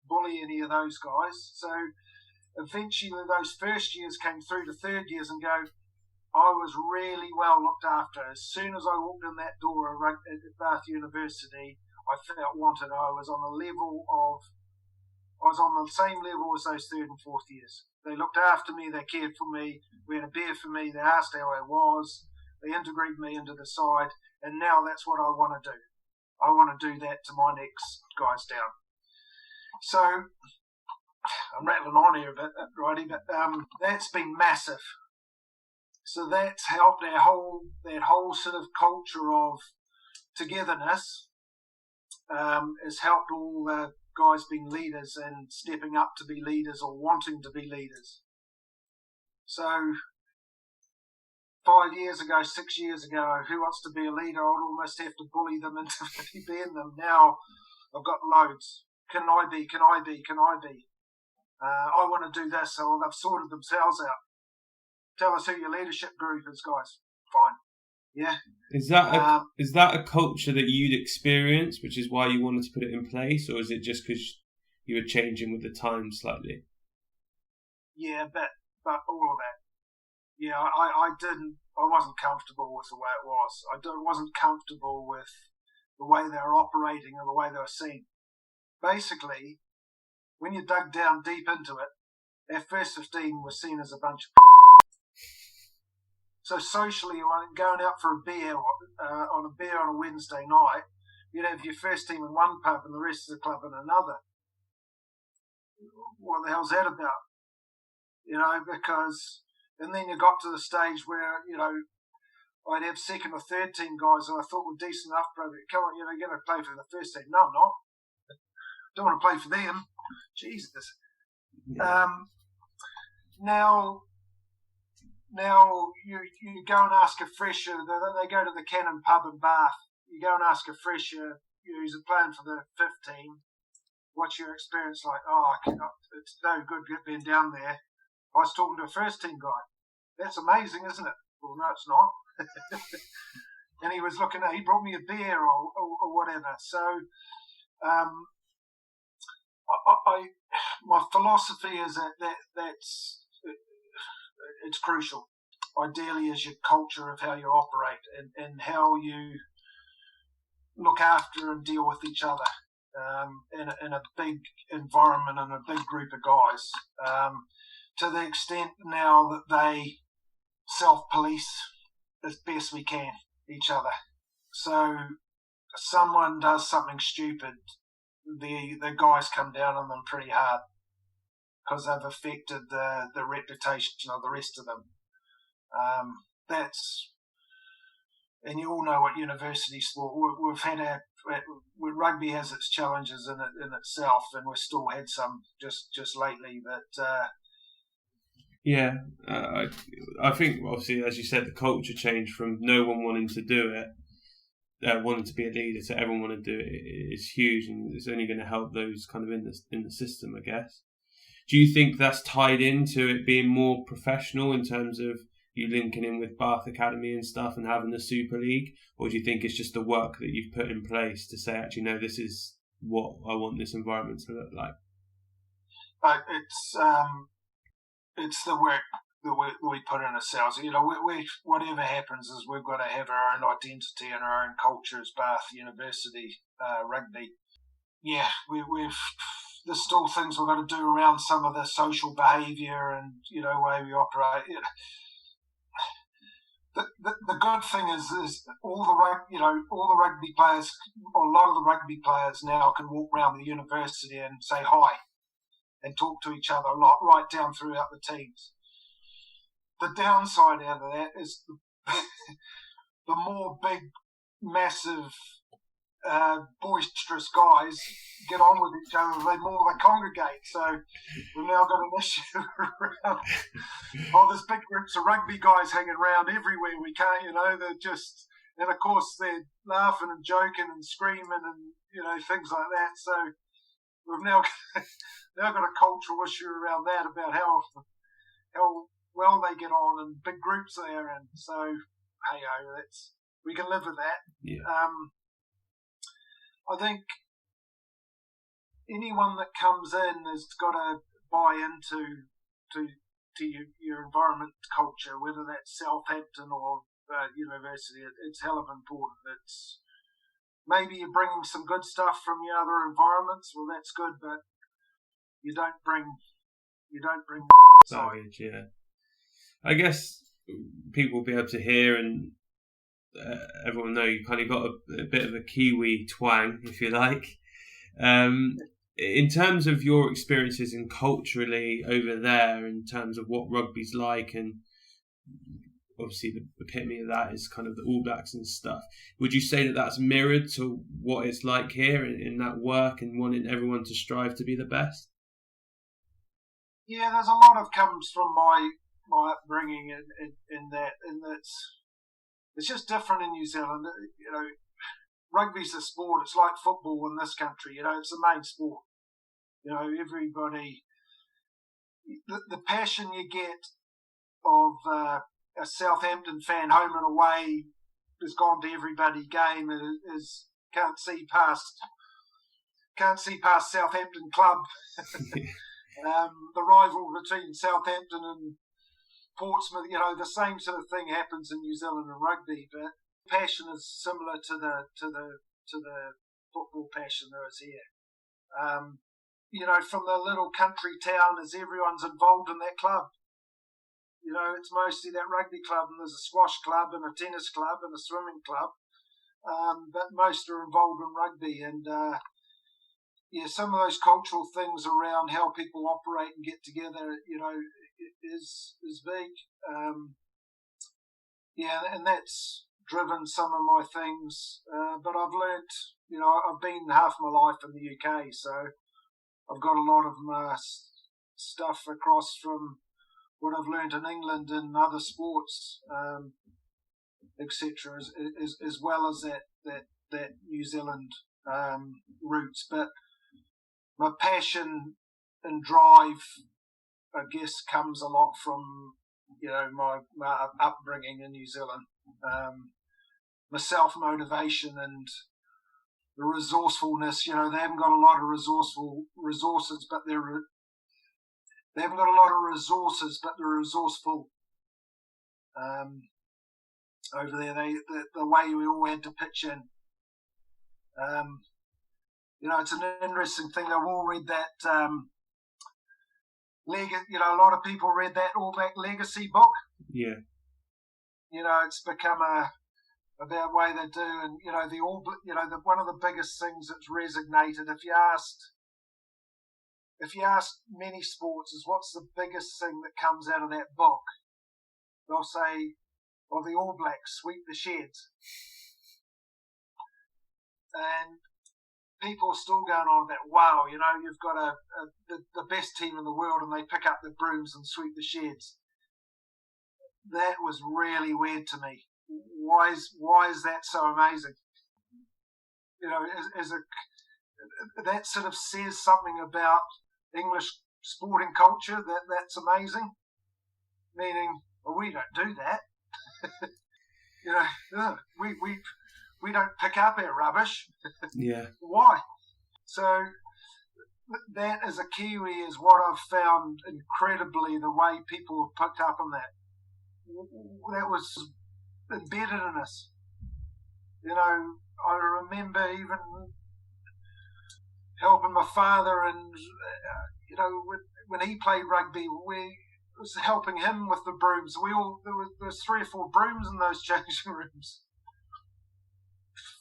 bully any of those guys. So eventually those first years came through to third years and go, I was really well looked after. As soon as I walked in that door at Bath University, I felt wanted. I was on the same level as those third and fourth years. They looked after me, they cared for me, we had a beer for me, they asked how I was, they integrated me into the side, and now that's what I want to do. I want to do that to my next guys down. So, I'm rattling on here a bit, righty, but that's been massive. So that's helped that whole sort of culture of togetherness has helped all the guys being leaders and stepping up to be leaders or wanting to be leaders. So 5 years ago, 6 years ago, who wants to be a leader? I'd almost have to bully them into being them. Now I've got loads. Can I be? I want to do this. So they've sorted themselves out. Tell us who your leadership group is, guys. Fine. Yeah. Is that a culture that you'd experienced, which is why you wanted to put it in place, or is it just because you were changing with the times slightly? Yeah, but all of that. Yeah, I wasn't comfortable with the way it was. I wasn't comfortable with the way they were operating or the way they were seen. Basically, when you dug down deep into it, our first 15 was seen as a bunch of So socially, when going out for a beer on a Wednesday night, you'd have your first team in one pub and the rest of the club in another. What the hell's that about? Because, and then you got to the stage where, I'd have second or third team guys who I thought were decent enough, but come on, you're going to play for the first team. No, I'm not. Don't want to play for them. Jesus. Yeah. Now you go and ask a fresher. They go to the Cannon pub in Bath. You go and ask a fresher who's playing for the 15. What's your experience like? Oh, it's no good being down there. I was talking to a first team guy. That's amazing, isn't it? Well, no, it's not. And he was he brought me a beer or whatever. So, my philosophy is that's it's crucial. Ideally, is your culture of how you operate and how you look after and deal with each other in a big environment and a big group of guys. To the extent now that they self-police as best we can each other. So if someone does something stupid, the guys come down on them pretty hard because they've affected the reputation of the rest of them. And you all know what university sport, we've had rugby has its challenges in itself, and we've still had some just lately, but yeah, I think obviously, as you said, the culture changed from no one wanting to do it, wanting to be a leader, to everyone wanting to do it is huge, and it's only going to help those kind of in the system, I guess. Do you think that's tied into it being more professional in terms of you linking in with Bath Academy and stuff and having the Super League, or do you think it's just the work that you've put in place to say, actually, no, this is what I want this environment to look like? It's it's the work that we put in ourselves. You know, we whatever happens is we've got to have our own identity and our own culture as Bath University rugby. Yeah, we've there's still things we've got to do around some of the social behaviour and, you know, way we operate. The good thing is all the rugby players, or a lot of the rugby players now can walk around the university and say hi and talk to each other a lot, right down throughout the teams. The downside out of that is the more big, massive, boisterous guys get on with each other, the more they congregate. So we've now got an issue around, there's big groups of rugby guys hanging around everywhere we can't, you know, they're just, and of course they're laughing and joking and screaming and, you know, things like that. So we've now got a cultural issue around that, about how well they get on and big groups they're in. So, hey-ho, we can live with that. Yeah. I think anyone that comes in has got to buy into your environment culture, whether that's Southampton or university. It's hell of important. It's maybe you're bringing some good stuff from your other environments. Well, that's good, but you don't bring baggage. Yeah, I guess people will be able to hear and everyone know you kind of got a bit of a Kiwi twang, if you like. In terms of your experiences and culturally over there, in terms of what rugby's like, and obviously the epitome of that is kind of the All Blacks and stuff, would you say that that's mirrored to what it's like here in that work and wanting everyone to strive to be the best? Yeah, there's a lot of comes from my upbringing in that, and it's just different in New Zealand. You know, rugby's a sport. It's like football in this country. You know, it's the main sport. You know, everybody, the passion you get of a Southampton fan home and away has gone to everybody game. Is can't see past Southampton club. The rival between Southampton and Portsmouth, you know, the same sort of thing happens in New Zealand and rugby, but passion is similar to the football passion there is here. You know, from the little country town, as everyone's involved in that club. You know, it's mostly that rugby club, and there's a squash club and a tennis club and a swimming club, but most are involved in rugby. And yeah, some of those cultural things around how people operate and get together, you know, is big. Yeah, and that's driven some of my things. But I've learnt, you know, I've been half my life in the UK, so I've got a lot of my stuff across from what I've learnt in England and other sports, etc., as well as that New Zealand roots. But my passion and drive, I guess, comes a lot from, you know, my upbringing in New Zealand, my self-motivation and the resourcefulness. You know, they haven't got a lot of resources, but they haven't got a lot of resources, but they're resourceful. Over there, the way we all had to pitch in. You know, it's an interesting thing. They've all read that. You know, a lot of people read that All Black Legacy book. Yeah. You know, it's become about way they do, and you know, one of the biggest things that's resonated. If you ask many sports, is what's the biggest thing that comes out of that book? They'll say, well, the All Blacks sweep the sheds, and people are still going on about, wow, you know, you've got the best team in the world and they pick up the brooms and sweep the sheds. That was really weird to me. Why is that so amazing? You know, that sort of says something about English sporting culture, that's amazing. Meaning, well, we don't do that. You know, we don't pick up our rubbish. Yeah. Why? So that as a Kiwi is what I've found incredibly, the way people have picked up on that. That was embedded in us. I remember even helping my father, and when he played rugby, we was helping him with the brooms. There was 3 or 4 brooms in those changing rooms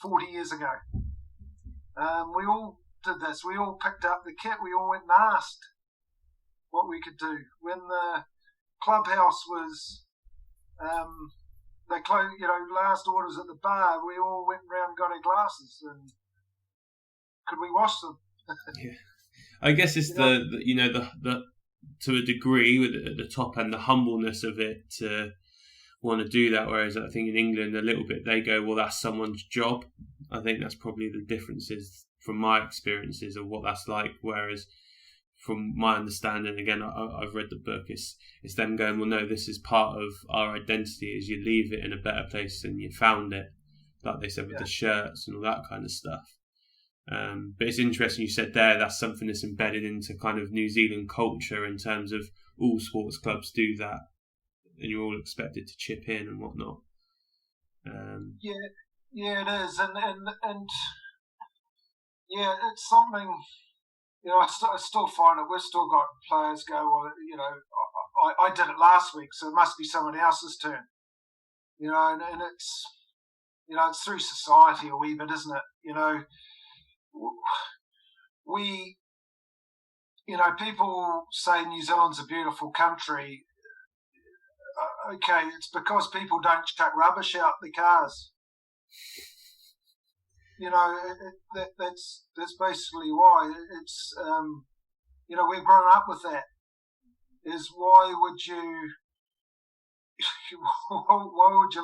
40 years ago. We all did this. We all picked up the kit. We all went and asked what we could do. When the clubhouse was, they closed, last orders at the bar, we all went round and got our glasses, and could we wash them? Yeah, I guess it's the to a degree at the top end, the humbleness of it to want to do that. Whereas I think in England a little bit they go, well, that's someone's job. I think that's probably the differences from my experiences of what that's like. Whereas from my understanding, again, I've read the book, it's them going, well, no, this is part of our identity, is you leave it in a better place than you found it, like they said with the shirts and all that kind of stuff. But it's interesting you said there that's something that's embedded into kind of New Zealand culture in terms of all sports clubs do that, and you're all expected to chip in and whatnot. Yeah, it is, and yeah, it's something. I still find it. We've still got players go, well, I did it last week, so it must be someone else's turn. And it's it's through society a wee bit, isn't it? We, people say New Zealand's a beautiful country. Okay, it's because people don't chuck rubbish out the cars. That's basically why. It's we've grown up with that. Is why would you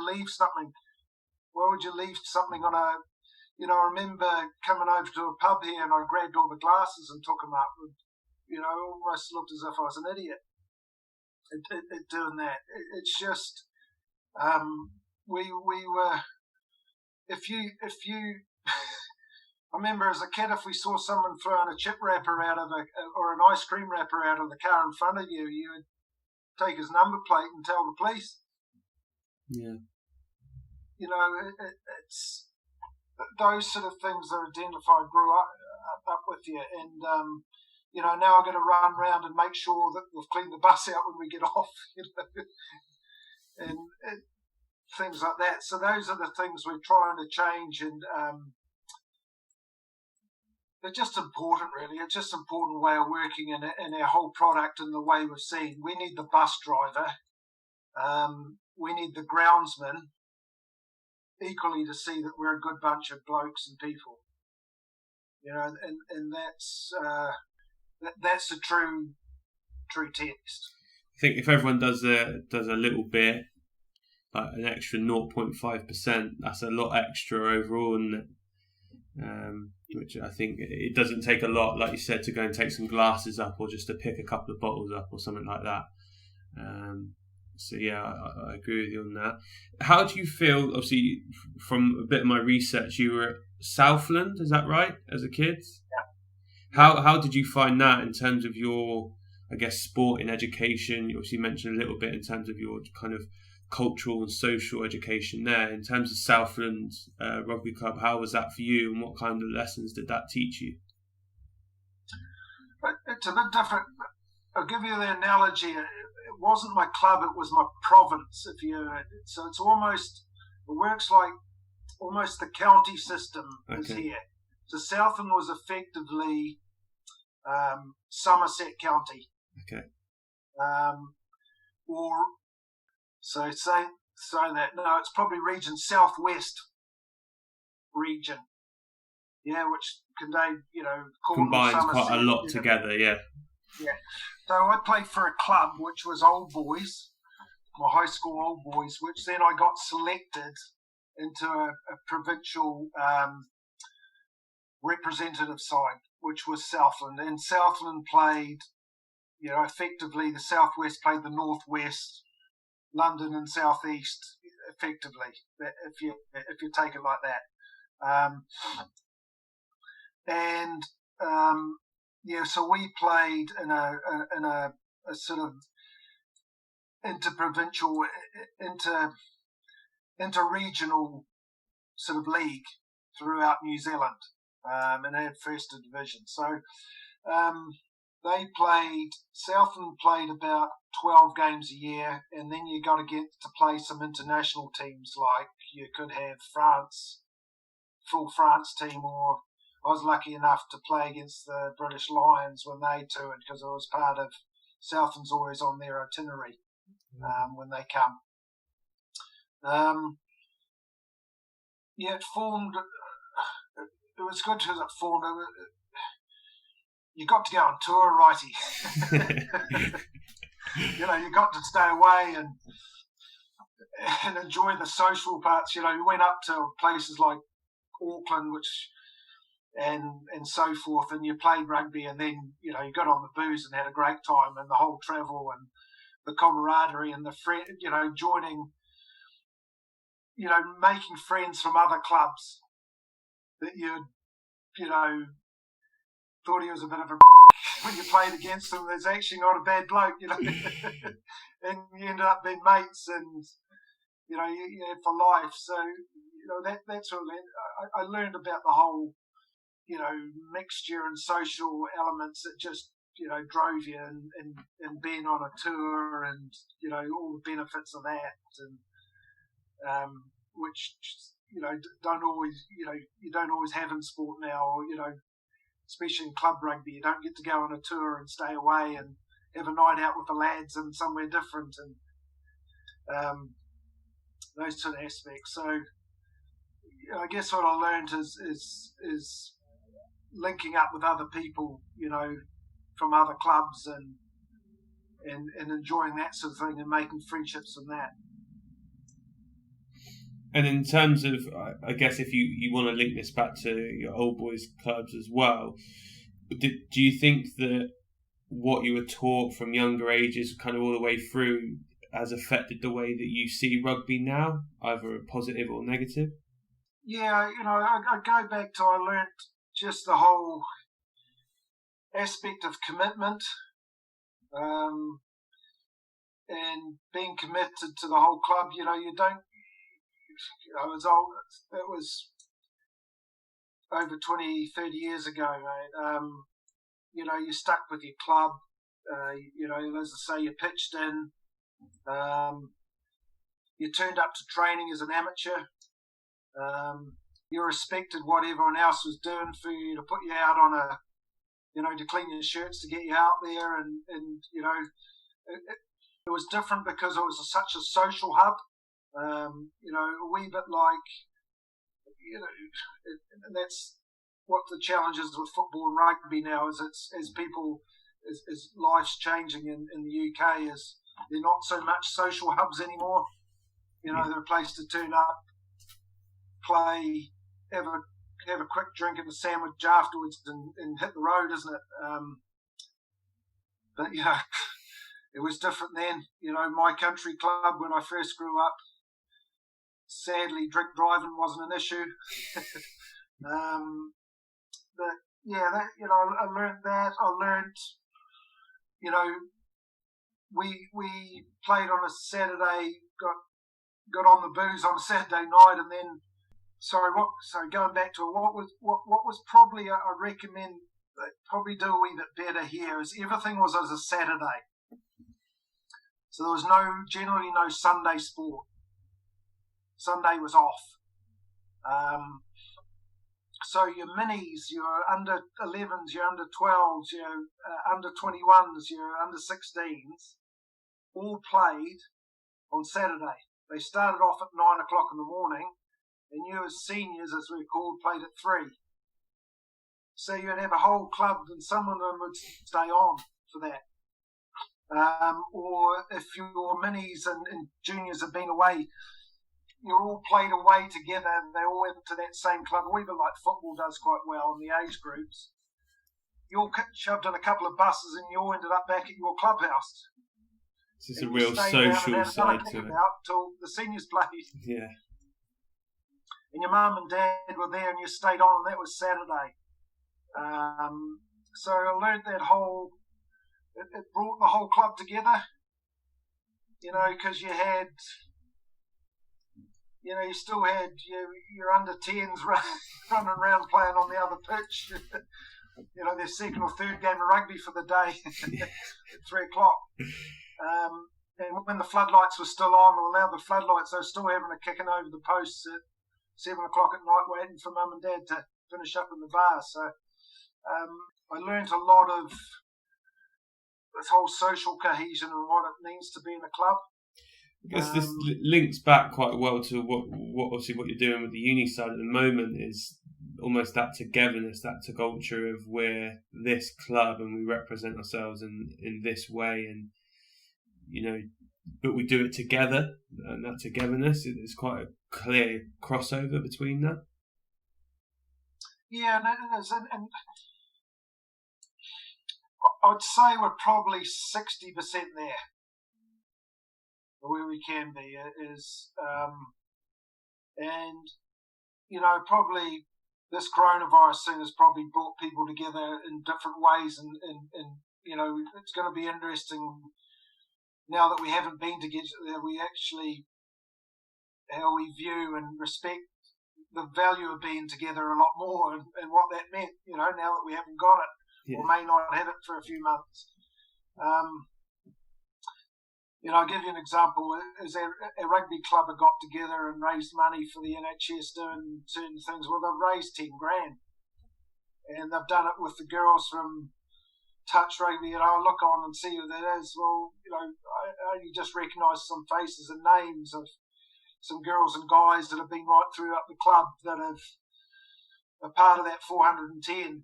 leave something? Why would you leave something on a? I remember coming over to a pub here and I grabbed all the glasses and took them up. And, almost looked as if I was an idiot at doing that. It's just we were. If you I remember as a kid, if we saw someone throwing a chip wrapper out of or an ice cream wrapper out of the car in front of you, you would take his number plate and tell the police. Yeah. It's those sort of things that are identified grew up with you, and now I've got to run around and make sure that we've cleaned the bus out when we get off, and things like that. So those are the things we're trying to change, and they're just important, really. It's just an important way of working in our whole product and the way we've seen. We need the bus driver, we need the groundsman, equally to see that we're a good bunch of blokes and people, and that's the true text. I think if everyone does a little bit, like an extra 0.5%, that's a lot extra overall, isn't it? Which I think it doesn't take a lot, like you said, to go and take some glasses up or just to pick a couple of bottles up or something like that. So yeah, I agree with you on that. How do you feel? Obviously, from a bit of my research, you were at Southland, is that right, as a kid? Yeah. How did you find that in terms of your, I guess, sport and education? You obviously mentioned a little bit in terms of your kind of cultural and social education there. In terms of Southland Rugby Club, how was that for you, and what kind of lessons did that teach you? It's a bit different. I'll give you the analogy. It wasn't my club; it was my province. So it's almost, it works like almost the county system is here. So Southland was effectively Somerset County. Okay. So say that no, it's probably region Southwest region. Yeah, which contained combines quite a lot together. Yeah. Yeah. So I played for a club which was Old Boys, my high school Old Boys, which then I got selected into a provincial representative side, which was Southland. And Southland played, effectively the Southwest played the Northwest, London and Southeast, effectively, if you take it like that. So we played in a sort of interprovincial, interregional sort of league throughout New Zealand, and they had first division. So Southland played about 12 games a year, and then you got to get to play some international teams, like you could have full France team, or I was lucky enough to play against the British Lions when they toured, because I was part of Southland's always on their itinerary when they come. It formed. It was good because it formed. You got to go on tour, righty. You got to stay away and enjoy the social parts. We went up to places like Auckland, and so forth, and you played rugby, and then you got on the booze and had a great time, and the whole travel and the camaraderie and the joining, making friends from other clubs that thought he was a bit of a when you played against him. There's actually not a bad bloke, and you ended up being mates, and you for life. So that's what I learned about the whole mixture and social elements that just drove you, and being on a tour, and all the benefits of that, and which don't always you don't always have in sport now, or especially in club rugby. You don't get to go on a tour and stay away and have a night out with the lads and somewhere different, and those sort of aspects. So I guess what I learned is linking up with other people, from other clubs, and enjoying that sort of thing, and making friendships and that. And in terms of, I guess, if you want to link this back to your old boys clubs as well, do you think that what you were taught from younger ages, kind of all the way through, has affected the way that you see rugby now, either positive or negative? Yeah, I go back to, I learnt just the whole aspect of commitment, and being committed to the whole club. You don't. That was over 20, 30 years ago, mate. You stuck with your club. As I say, you pitched in. You turned up to training as an amateur. You respected what everyone else was doing for you, to put you out on to clean your shirts, to get you out there, and it was different because it was such a social hub. A wee bit like, and that's what the challenge is with football and rugby now, is as life's changing in the UK, is they're not so much social hubs anymore. They're a place to turn up, play, have a quick drink and a sandwich afterwards, and hit the road, isn't it? But it was different then. My country club, when I first grew up, sadly, drink driving wasn't an issue. But yeah, I learned that. I learned, we played on a Saturday, got on the booze on a Saturday night, and then going back to what was probably, I recommend probably do a wee bit better here, is everything was as a Saturday. So there was generally no Sunday sport. Sunday was off. So your minis, your under 11s, your under 12s, your under 21s, your under 16s, all played on Saturday. They started off at 9 o'clock in the morning, and you as seniors, as we're called, played at 3. So you'd have a whole club, and some of them would stay on for that. Or if your minis and juniors have been away, you're all played away together, and they all went to that same club. A wee bit like football does quite well in the age groups. You all shoved in a couple of buses, and you all ended up back at your clubhouse. This is a real social side to it. Till the seniors played. Yeah. And your mum and dad were there, and you stayed on, and that was Saturday. So I learned that it brought the whole club together, because you had, you still had your under 10s running around playing on the other pitch, their second or third game of rugby for the day at 3 o'clock. And when the floodlights were still on, or allowed the floodlights, they were still having a kicking over the posts at 7 o'clock at night, waiting for mum and dad to finish up in the bar. So I learned a lot of this whole social cohesion and what it means to be in a club. I guess this links back quite well to what obviously what you're doing with the uni side at the moment is almost that togetherness, that culture of we're this club and we represent ourselves in this way, and but we do it together, and that togetherness is quite a clear crossover between that. Yeah, and I'd say we're probably 60% there. Where we can be is, and probably this coronavirus thing has probably brought people together in different ways, and it's going to be interesting now that we haven't been together, that we actually how we view and respect the value of being together a lot more, and what that meant. Now that we haven't got it, or may not have it for a few months. I'll give you an example. As a rugby club have got together and raised money for the NHS doing certain things. Well, they've raised 10 grand. And they've done it with the girls from Touch Rugby, and I'll look on and see who that is. Well, I only just recognise some faces and names of some girls and guys that have been right throughout the club that have a part of that 410,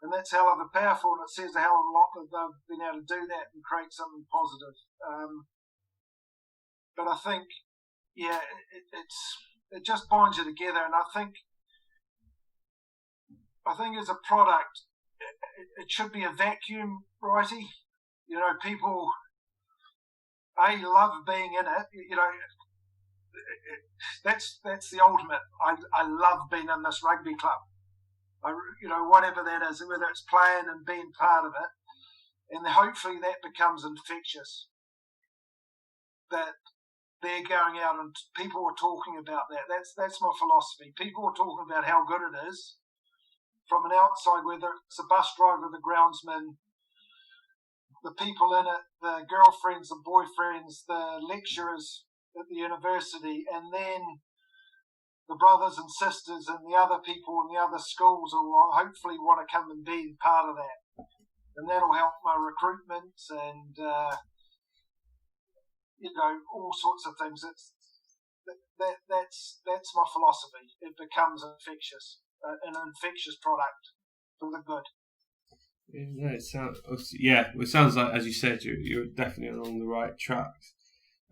and that's hell of a powerful, and it says a hell of a lot that they've been able to do that and create something positive. But I think, it just binds you together, and I think as a product, it should be a vacuum, righty. People love being in it. That's the ultimate. I love being in this rugby club. Whatever that is, whether it's playing and being part of it, and hopefully that becomes infectious. That they're going out and people are talking about that. That's my philosophy. People are talking about how good it is from an outside, whether it's the bus driver, the groundsman, the people in it, the girlfriends, the boyfriends, the lecturers at the university, and then the brothers and sisters and the other people in the other schools who will hopefully want to come and be part of that. And that'll help my recruitment and, all sorts of things. That's my philosophy. It becomes infectious, an infectious product for the good. It sounds like, as you said, you're definitely along the right tracks.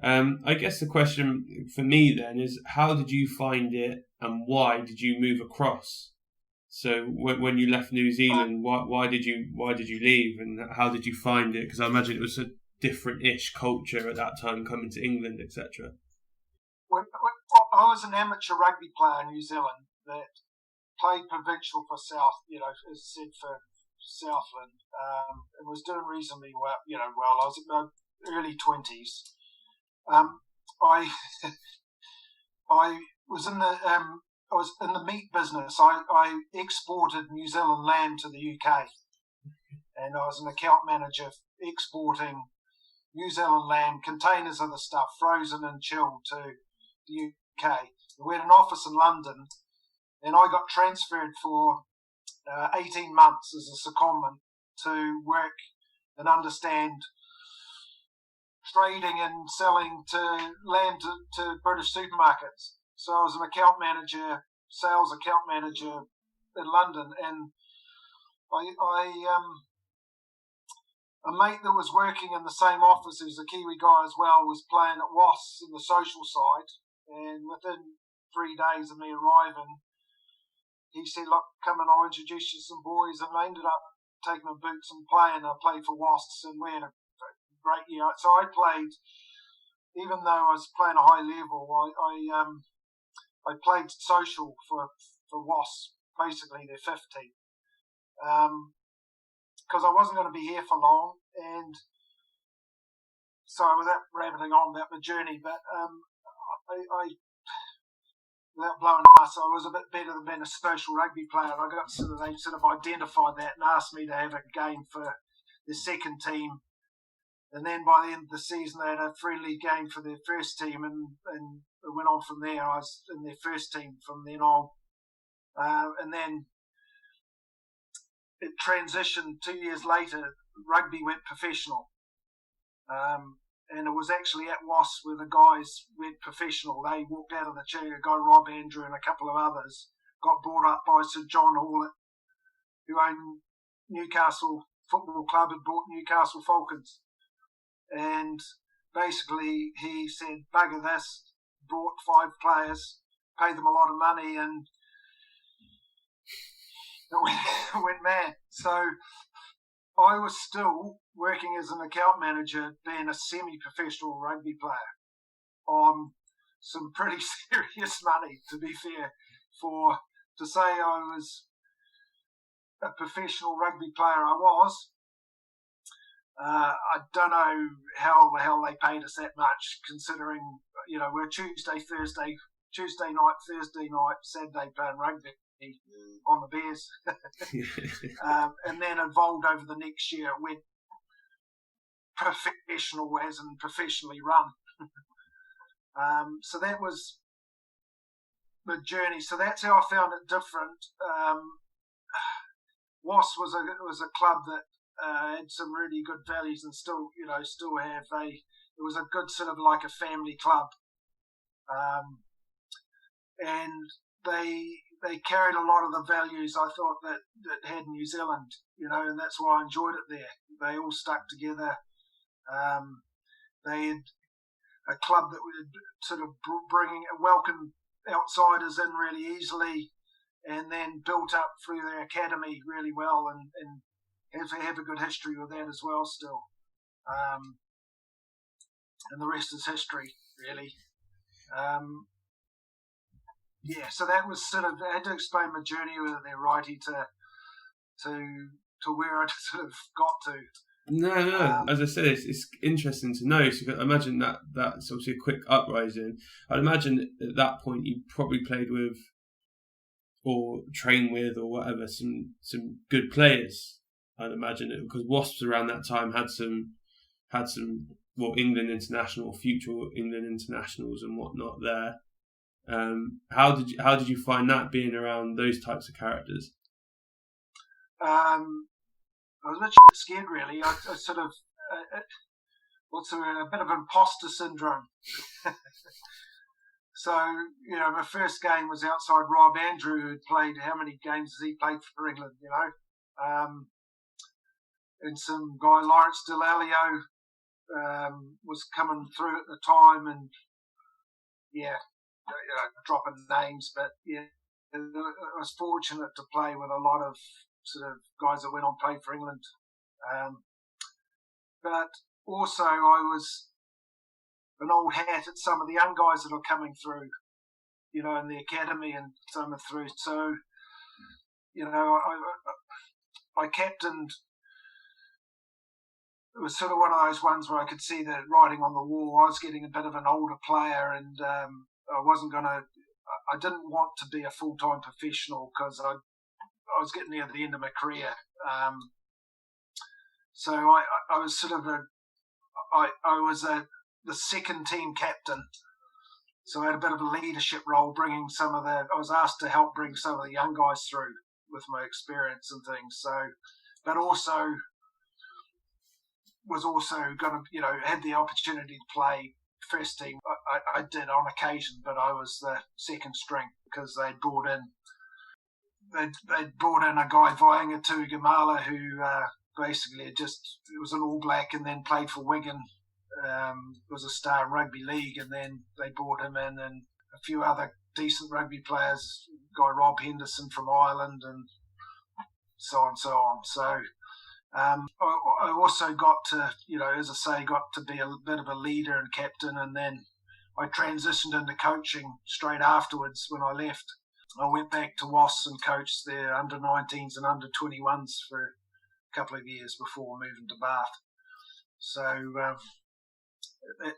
I guess the question for me then is, how did you find it and why did you move across? So when you left New Zealand, why did you leave, and how did you find it? Because I imagine it was a different-ish culture at that time coming to England, etc. I was an amateur rugby player in New Zealand that played provincial for South, as said, for Southland, and was doing reasonably well. I was in my early 20s. I was in the meat business. I exported New Zealand lamb to the UK, and I was an account manager exporting New Zealand lamb, containers of the stuff, frozen and chilled, to the UK. We had an office in London, and I got transferred for 18 months as a secondment to work and understand trading and selling to lamb to British supermarkets. So I was an account manager, sales account manager in London, and a mate that was working in the same office, who's a Kiwi guy as well, was playing at Wasps in the social side, and within 3 days of me arriving, he said, "Look, come and I'll introduce you to some boys," and I ended up taking my boots and playing. I played for Wasps, and we had a great year. So I played, even though I was playing a high level, I played social for Wasps, basically their 15. because I wasn't going to be here for long. And so without rabbiting on about my journey, but I without blowing us, I was a bit better than being a social rugby player. They sort of identified that and asked me to have a game for the second team. And then by the end of the season, they had a friendly game for their first team, and it went on from there. I was in their first team from then on. And then it transitioned 2 years later. Rugby went professional. And it was actually at Wasps where the guys went professional. They walked out of the chair, a guy Rob Andrew and a couple of others, got brought up by Sir John Hall, who owned Newcastle Football Club and bought Newcastle Falcons. And basically he said, bugger this, brought 5 players, paid them a lot of money, and it went mad. So I was still working as an account manager, being a semi-professional rugby player on some pretty serious money, to be fair. To say I was a professional rugby player, I was. I don't know how the hell they paid us that much, considering, we're Tuesday night, Thursday night, Saturday playing rugby on the Bears. And then evolved over the next year. It went professional, as in professionally run. So that was the journey. So that's how I found it different. Wasps was a club that had some really good values and still have. It was a good sort of like a family club, and they carried a lot of the values I thought that had New Zealand, and that's why I enjoyed it there. They all stuck together. They had a club that would sort of welcome outsiders in really easily, and then built up through their academy really well, and have a good history with that as well still. And the rest is history, really. So that was sort of, I had to explain my journey with their righty to where I sort of got to. No. As I said, it's interesting to know. So I imagine that's obviously a quick uprising. I'd imagine at that point you probably played with or trained with or whatever some good players. I'd imagine it, because Wasps around that time had some England international, future England internationals and whatnot there. How did you find that, being around those types of characters? I was a bit scared, really. I sort of a bit of imposter syndrome. So my first game was outside Rob Andrew, who played, how many games has he played for England? And some guy, Lawrence Delalio, was coming through at the time, and dropping names, but I was fortunate to play with a lot of sort of guys that went on to play for England. But also I was an old hat at some of the young guys that are coming through, in the academy, and some are through. So, I captained. It was sort of one of those ones where I could see the writing on the wall. I was getting a bit of an older player, and I didn't want to be a full-time professional, because I was getting near the end of my career. So I was sort of the second team captain. So I had a bit of a leadership role, I was asked to help bring some of the young guys through with my experience and things. So, but also was also going to, had the opportunity to play first team. I did on occasion, but I was the second string, because they brought in a guy, Vaianga Gamala, who basically it was an All Black and then played for Wigan. Was a star in rugby league, and then they brought him in, and a few other decent rugby players, guy Rob Henderson from Ireland, and so on. So I also got to, as I say, got to be a bit of a leader and captain, and then I transitioned into coaching straight afterwards when I left. I went back to Wasps and coached their under-19s and under-21s for a couple of years before moving to Bath. So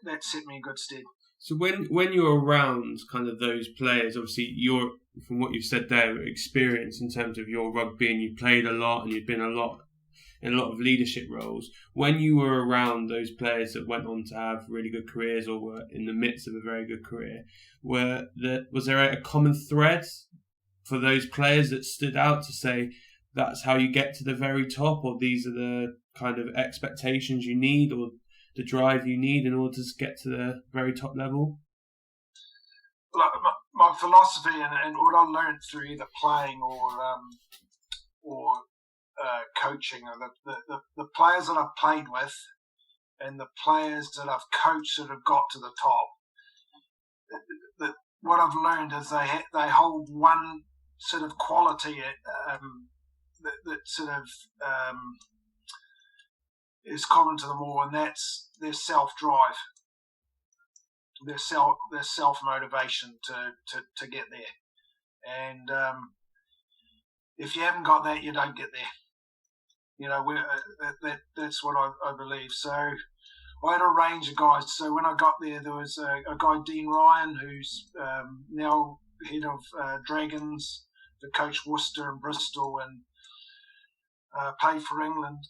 that set me in good stead. So when you're around kind of those players, obviously you're, from what you've said there, experience in terms of your rugby, and you played a lot and you've been in a lot of leadership roles. When you were around those players that went on to have really good careers or were in the midst of a very good career, was there a common thread for those players that stood out to say that's how you get to the very top, or these are the kind of expectations you need, or the drive you need in order to get to the very top level? Look, my philosophy and what I learned through either playing or coaching are the players that I've played with and the players that I've coached that have got to the top. What I've learned is they hold one sort of quality that sort of is common to them all, and that's their self-drive, their self-motivation to get there. And if you haven't got that, you don't get there. You know, that's what I believe. So I had a range of guys. So when I got there was a guy, Dean Ryan, who's now head of Dragons, the coach Worcester and Bristol, and played for England.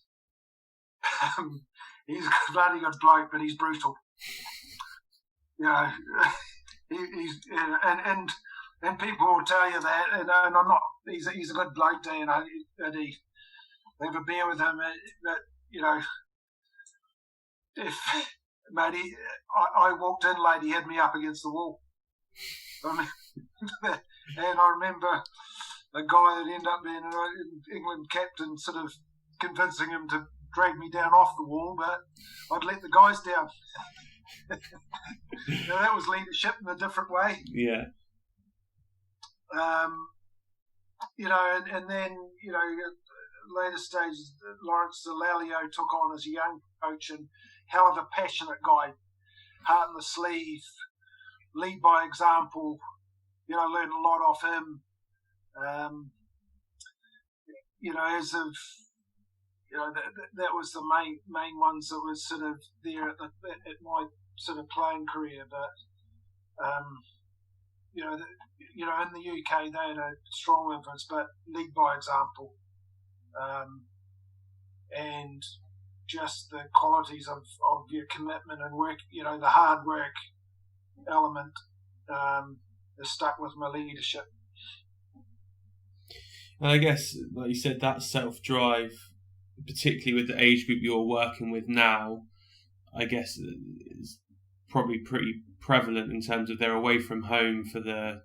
He's a bloody good bloke, but he's brutal. You know, he's and people will tell you that, and I'm not. He's a good bloke, Dan. And he have a beer with him. That you know, if mate, I walked in late, he had me up against the wall. I mean, and I remember a guy that ended up being an England captain, sort of convincing him to drag me down off the wall, but I'd let the guys down. Now, that was leadership in a different way. Yeah. You know, and then, you know, later stages, Lawrence Delalio took on as a young coach, and however passionate guy, heart in the sleeve, lead by example. You know, I learned a lot off him. You know, as of, you know, that was the main ones that was sort of there at my sort of playing career. But you know, in the UK they had a strong influence, but lead by example, and just the qualities of your commitment and work. You know, the hard work element has stuck with my leadership. And I guess, like you said, that self-drive, particularly with the age group you're working with now, I guess is probably pretty prevalent in terms of they're away from home for the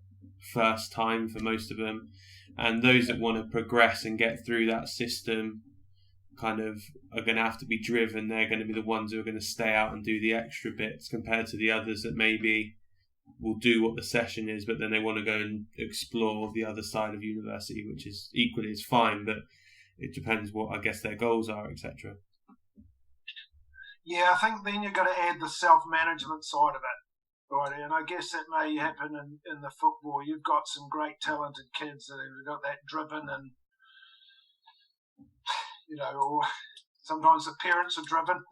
first time for most of them. And those that want to progress and get through that system kind of are going to have to be driven. They're going to be the ones who are going to stay out and do the extra bits compared to the others that maybe will do what the session is, but then they want to go and explore the other side of university, which is equally is fine, but it depends what, I guess, their goals are, etc. Yeah, I think then you've got to add the self-management side of it, right? And I guess that may happen in the football. You've got some great talented kids that have got that driven, and you know, or sometimes the parents are driven.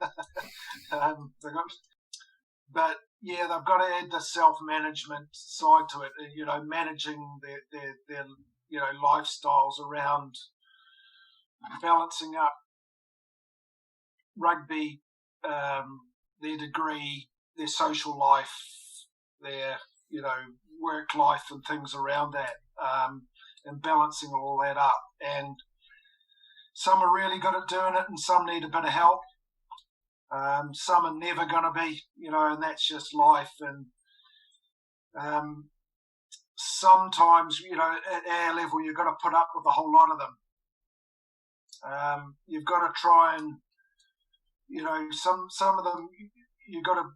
But yeah, they've got to add the self-management side to it. You know, managing their you know, lifestyles around balancing up rugby, their degree, their social life, their, you know, work life and things around that, and balancing all that up. And some are really good at doing it, and some need a bit of help. Some are never going to be, you know, and that's just life. And sometimes, you know, at our level, you've got to put up with a whole lot of them. You've got to try and, you know, some of them you've got to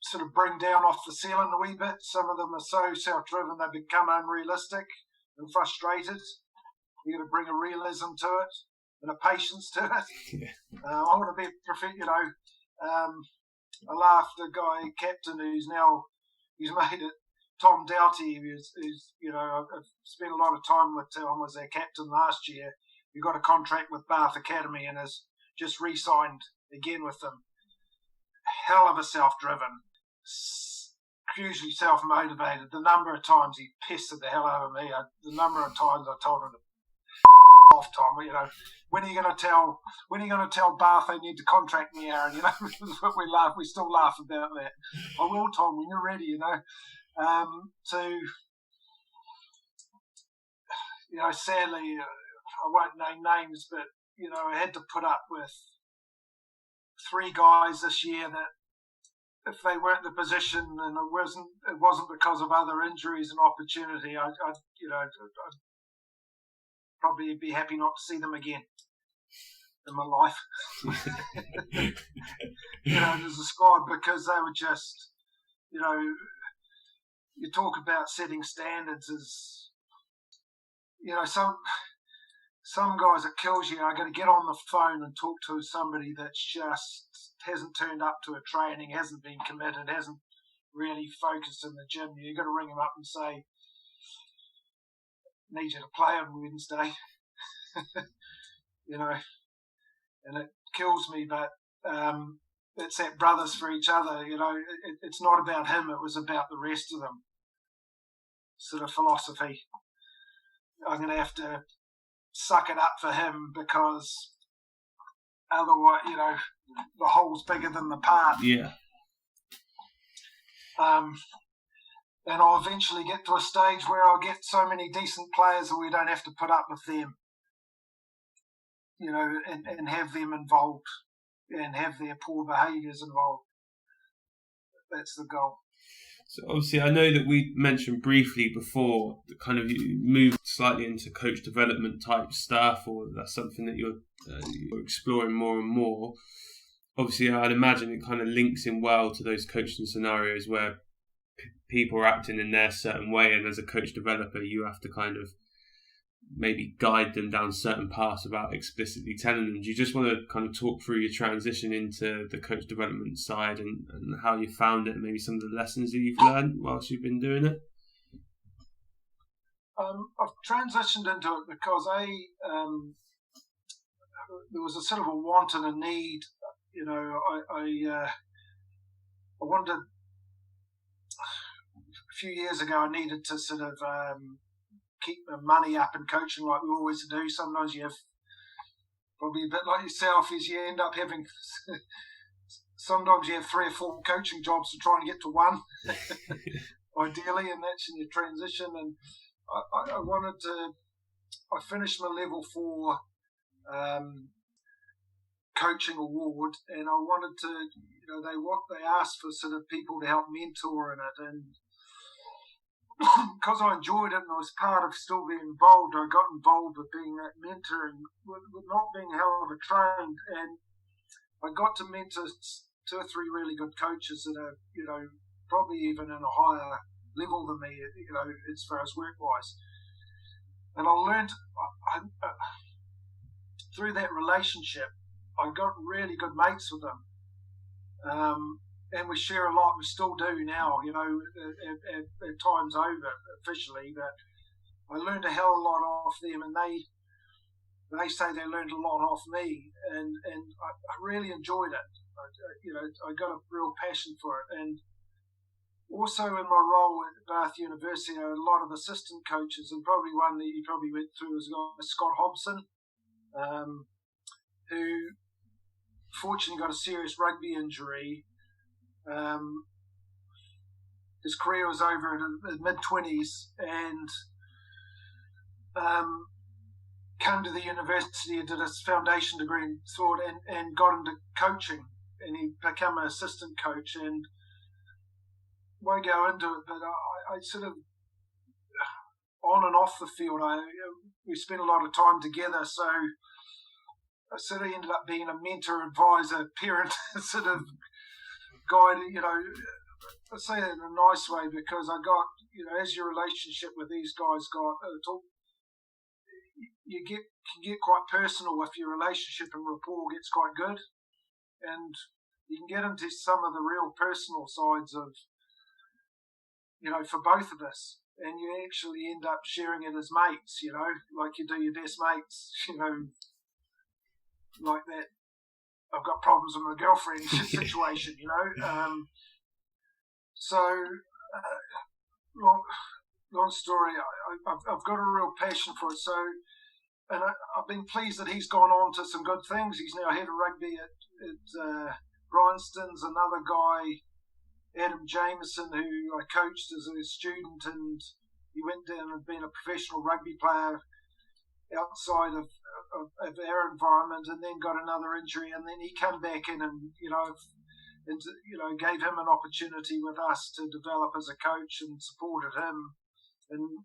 sort of bring down off the ceiling a wee bit. Some of them are so self-driven they become unrealistic and frustrated. You've got to bring a realism to it and a patience to it. Yeah. I want to be a prophet, you know. I laughed, the guy captain who's now, he's made it Tom Doughty, who's I've spent a lot of time with Tom, was their captain last year. He got a contract with Bath Academy and has just re-signed again with them. Hell of a self-driven, hugely self-motivated. The number of times he pestered the hell out of me, the number of times I told him to off, Tom. When are you going to tell Bath they need to contract me, Aaron? We still laugh about that. I will, Tom, when you're ready. Sadly, I won't name names, but I had to put up with 3 guys this year that, if they weren't in the position, and it wasn't because of other injuries and opportunity, I'd probably be happy not to see them again in my life. As a squad, because they were just, you talk about setting standards as, some guys, it kills you. I got to get on the phone and talk to somebody that's just hasn't turned up to a training, hasn't been committed, hasn't really focused in the gym. You got to ring them up and say, need you to play on Wednesday. And it kills me, but it's that brothers for each other. It's not about him, it was about the rest of them. Sort of philosophy. I'm going to have to suck it up for him, because otherwise, the hole's bigger than the part. Yeah. And I'll eventually get to a stage where I'll get so many decent players that we don't have to put up with them, and have them involved and have their poor behaviours involved. That's the goal. So obviously, I know that we mentioned briefly before that kind of you moved slightly into coach development type stuff, or that's something that you're exploring more and more. Obviously, I'd imagine it kind of links in well to those coaching scenarios where people are acting in their certain way, and as a coach developer, you have to kind of maybe guide them down certain paths without explicitly telling them. Do you just want to kind of talk through your transition into the coach development side and how you found it, and maybe some of the lessons that you've learned whilst you've been doing it? I've transitioned into it because there was a sort of a want and a need. I wanted to, a few years ago, I needed to sort of keep my money up in coaching like we always do. Sometimes you have, probably a bit like yourself, is you end up having, sometimes you have 3 or 4 coaching jobs to try and get to one, ideally, and that's in your transition. And I finished my level 4 coaching award, and I wanted to, they asked for sort of people to help mentor in it, and because I enjoyed it and I was part of still being involved, I got involved with being that mentor and with not being hell of a trained, and I got to mentor 2 or 3 really good coaches that are, probably even in a higher level than me, as far as work-wise. And I learned through that relationship, I got really good mates with them. And we share a lot. We still do now, at times over officially. But I learned a hell of a lot off them, and they say they learned a lot off me, and I really enjoyed it. I got a real passion for it. And also in my role at Bath University, a lot of assistant coaches, and probably one that you probably went through was Scott Hobson, who fortunately got a serious rugby injury. His career was over in the mid-20s, and came to the university and did his foundation degree in sport, and got into coaching, and he became an assistant coach. And won't go into it, but I sort of, on and off the field, we spent a lot of time together, so I sort of ended up being a mentor, advisor, parent, sort of guide, I say that in a nice way, because I got, as your relationship with these guys you can get quite personal if your relationship and rapport gets quite good, and you can get into some of the real personal sides of for both of us. And you actually end up sharing it as mates, like you do your best mates, like that. I've got problems with my girlfriend situation, So, long story, I've got a real passion for it. So, and I've been pleased that he's gone on to some good things. He's now head of rugby at Bryanston's. Another guy, Adam Jameson, who I coached as a student, and he went down and been a professional rugby player outside of our environment, and then got another injury, and then he came back in and gave him an opportunity with us to develop as a coach, and supported him and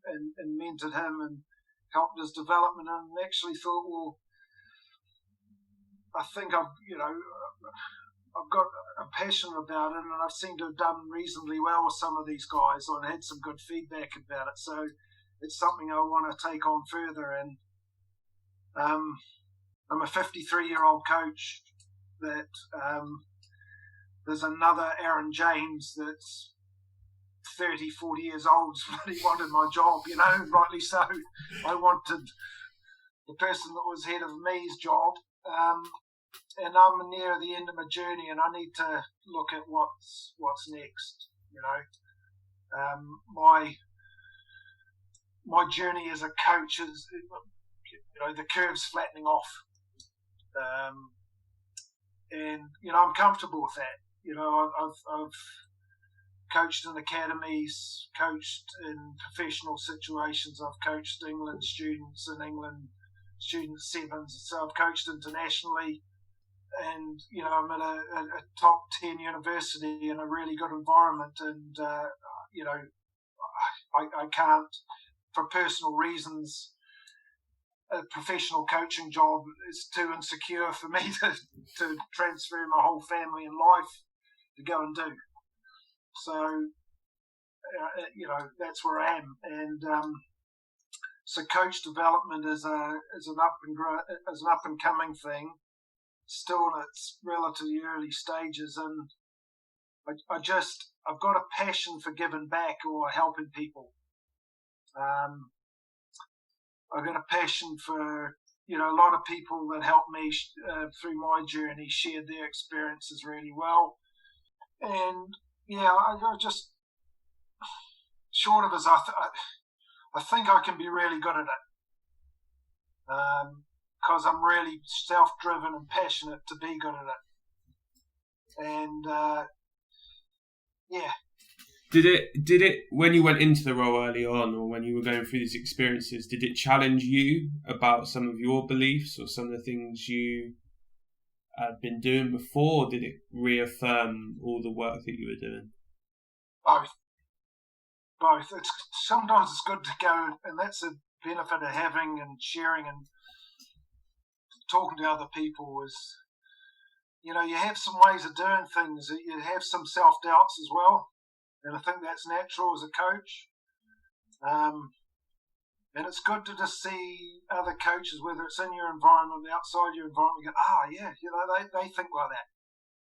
mentored him and helped his development, and actually thought, well, I think I've got a passion about it, and I've seemed to have done reasonably well with some of these guys. I had some good feedback about it, so it's something I want to take on further. And I'm a 53-year-old coach that there's another Aaron James that's 30, 40 years old, but he wanted my job, rightly so. I wanted the person that was head of me's job. And I'm near the end of my journey, and I need to look at what's next. My journey as a coach is, the curve's flattening off, and I'm comfortable with that. I've coached in academies, coached in professional situations. I've coached England students and England student sevens, so I've coached internationally. And I'm at a top 10 university in a really good environment, and I can't, for personal reasons, a professional coaching job is too insecure for me to transfer my whole family and life to go and do. So that's where I am, and so coach development is an up and coming thing, still in its relatively early stages, and I've got a passion for giving back or helping people. I've got a passion for, a lot of people that helped me through my journey shared their experiences really well. And I just, short of as I think I can be really good at it. Because I'm really self-driven and passionate to be good at it. And, Did it, when you went into the role early on, or when you were going through these experiences, did it challenge you about some of your beliefs or some of the things you had been doing before, or did it reaffirm all the work that you were doing? Both. Sometimes it's good to go, and that's a benefit of having and sharing and talking to other people is, you have some ways of doing things. You have some self-doubts as well, and I think that's natural as a coach. And it's good to just see other coaches, whether it's in your environment or outside your environment, go, they think like that.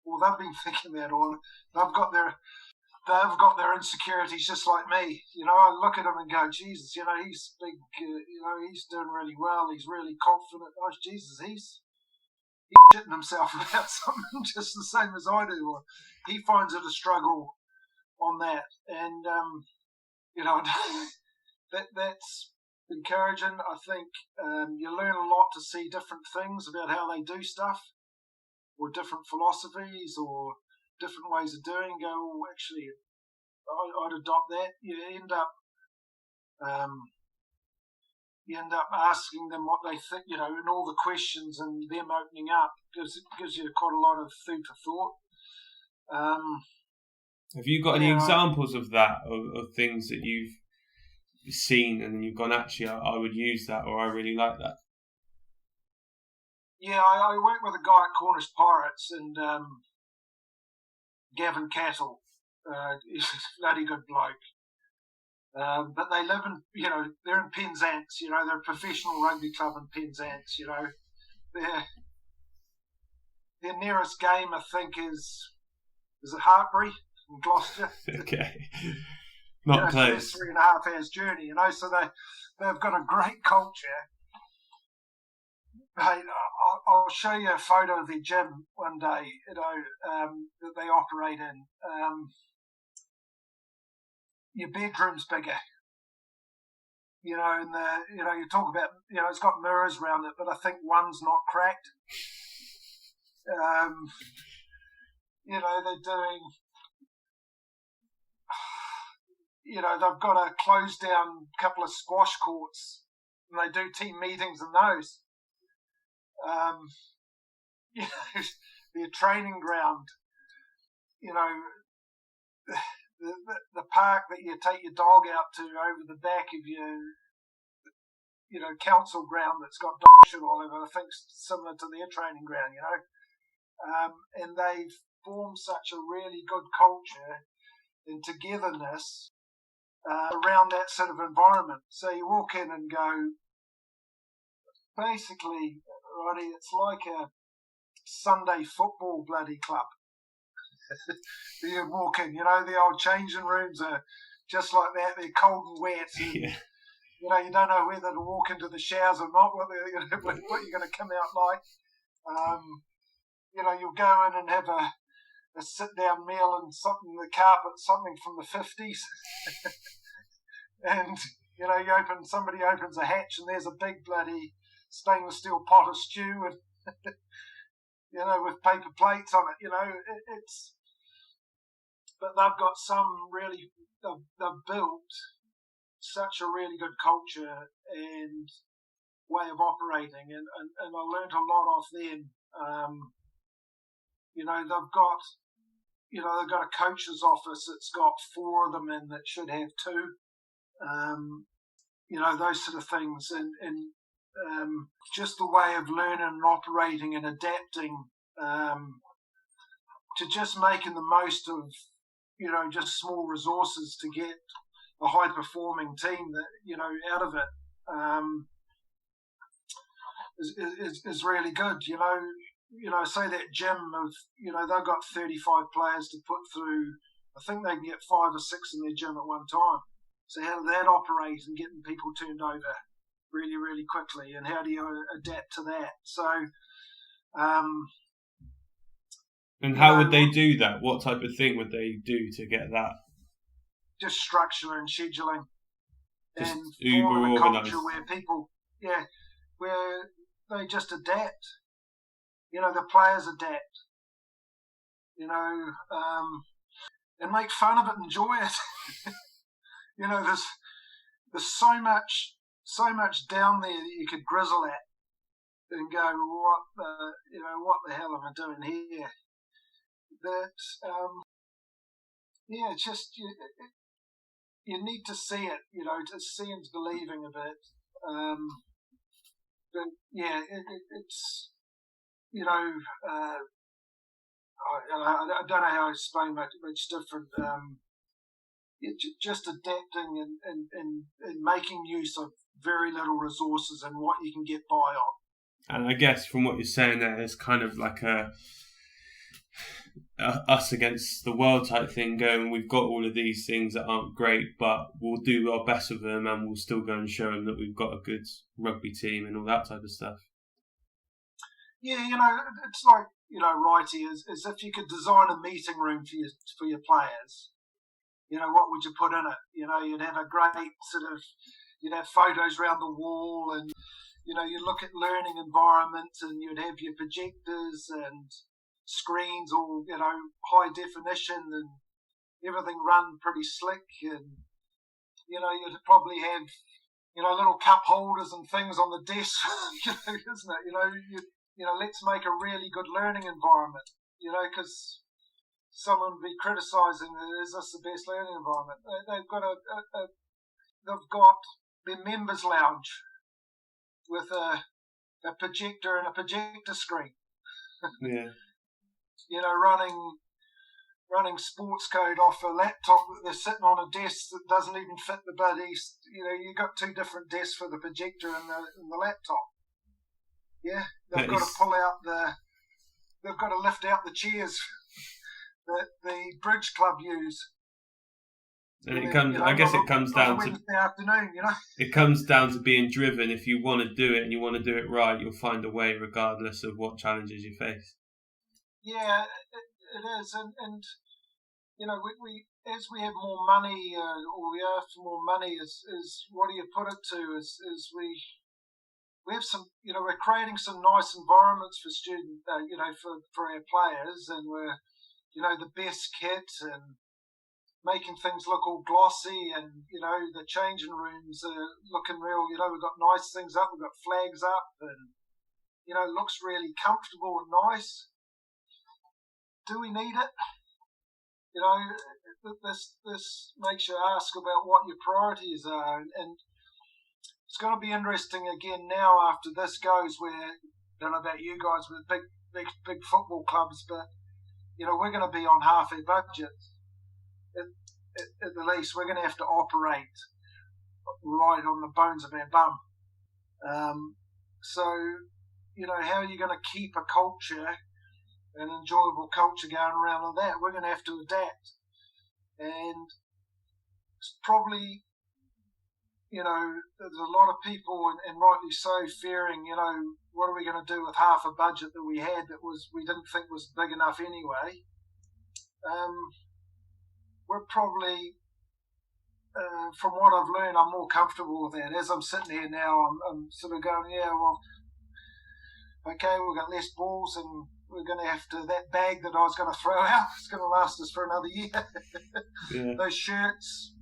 Well, they've been thinking that, or they've got their insecurities just like me. I look at him and go, Jesus, he's big, he's doing really well. He's really confident. Oh, Jesus, he's shitting himself about something just the same as I do. Or he finds it a struggle on that. And, that's encouraging. I think you learn a lot to see different things about how they do stuff, or different philosophies, or different ways of doing. Go, well, actually, I'd adopt that. You end up asking them what they think, and all the questions, and them opening up gives you quite a lot of food for thought. Have you got any examples of that, of things that you've seen and you've gone, actually, I would use that, or I really like that? Yeah, I work with a guy at Cornish Pirates, and Gavin Cattle. He's a bloody good bloke. But they live in, they're in Penzance, they're a professional rugby club in Penzance, Their nearest game, I think, is it Hartbury in Gloucester? Okay. Not So that's close. 3.5 hours journey, so they've got a great culture. Hey, I'll show you a photo of their gym one day, that they operate in. Your bedroom's bigger, and you talk about, it's got mirrors around it, but I think one's not cracked. They're doing, they've got a closed down couple of squash courts, and they do team meetings in those. Their training ground, the park that you take your dog out to over the back of your, council ground that's got dog shit all over, I think similar to their training ground, and they've formed such a really good culture and togetherness around that sort of environment. So you walk in and go, basically, Roddy, it's like a Sunday football bloody club. You walk in, the old changing rooms are just like that. They're cold and wet. And, Yeah. You don't know whether to walk into the showers or not, what you're going to come out like. You'll go in and have a sit-down meal and something, the carpet, something from the 50s. And, somebody opens a hatch and there's a big bloody stainless steel pot of stew and, with paper plates on it, but they've got they've built such a really good culture and way of operating, and I learned a lot off them. They've got a coach's office that's got 4 of them in that should have 2. Those sort of things, and just the way of learning and operating and adapting to just making the most of, just small resources to get a high-performing team that, out of it is really good. Say that gym of, they've got 35 players to put through. I think they can get 5 or 6 in their gym at one time. So how do that operate and getting people turned over really, really quickly, and how do you adapt to that? So, and how would they do that? What type of thing would they do to get that? Just structure and scheduling, just and uber forming a organised. culture where people, where they just adapt. The players adapt. And make fun of it, enjoy it. There's so much down there that you could grizzle at and go, what the hell am I doing here? That, it's just you need to see it, to see and believing a bit. But it's I don't know how to explain much different. Just adapting and making use of very little resources and what you can get by on. And I guess from what you're saying there, it's kind of like a us against the world type thing going, we've got all of these things that aren't great, but we'll do our best with them and we'll still go and show them that we've got a good rugby team and all that type of stuff. Yeah, it's like, Righty, is if you could design a meeting room for your players, what would you put in it? You'd have a great you'd have photos around the wall, and, you'd look at learning environments, and you'd have your projectors and screens all, high definition, and everything run pretty slick, and, you'd probably have, little cup holders and things on the desk, isn't it? Let's make a really good learning environment, because someone would be criticising, is this the best learning environment? They've got their members lounge with a projector and a projector screen. Yeah. Running sports code off a laptop that they're sitting on a desk that doesn't even fit the bloody. You've got 2 different desks for the projector and the laptop. Yeah, they've got to lift out the chairs that the bridge club use. And And it then, comes. I guess it comes on a down to. Wednesday afternoon, It comes down to being driven. If you want to do it and you want to do it right, you'll find a way, regardless of what challenges you face. Yeah, it is, and we as we have more money, or we after more money, is what do you put it to? Is we have some, we're creating some nice environments for for our players, and we're, the best kit and making things look all glossy, and the changing rooms are looking real. We've got nice things up, we've got flags up, and it looks really comfortable and nice. Do we need it? This makes you ask about what your priorities are, and it's going to be interesting again now after this goes. Where I don't know about you guys with big football clubs, but we're going to be on half our budget. At the least, we're going to have to operate right on the bones of our bum. So, how are you going to keep a culture, an enjoyable culture going around like that? We're going to have to adapt. And it's probably, there's a lot of people, and rightly so, fearing, what are we going to do with half a budget that we had we didn't think was big enough anyway. We're probably, from what I've learned, I'm more comfortable with that. As I'm sitting here now, I'm sort of going, yeah, well, okay, we've got less balls, and we're going to have to, that bag that I was going to throw out, it's going to last us for another year. Yeah. Those shirts,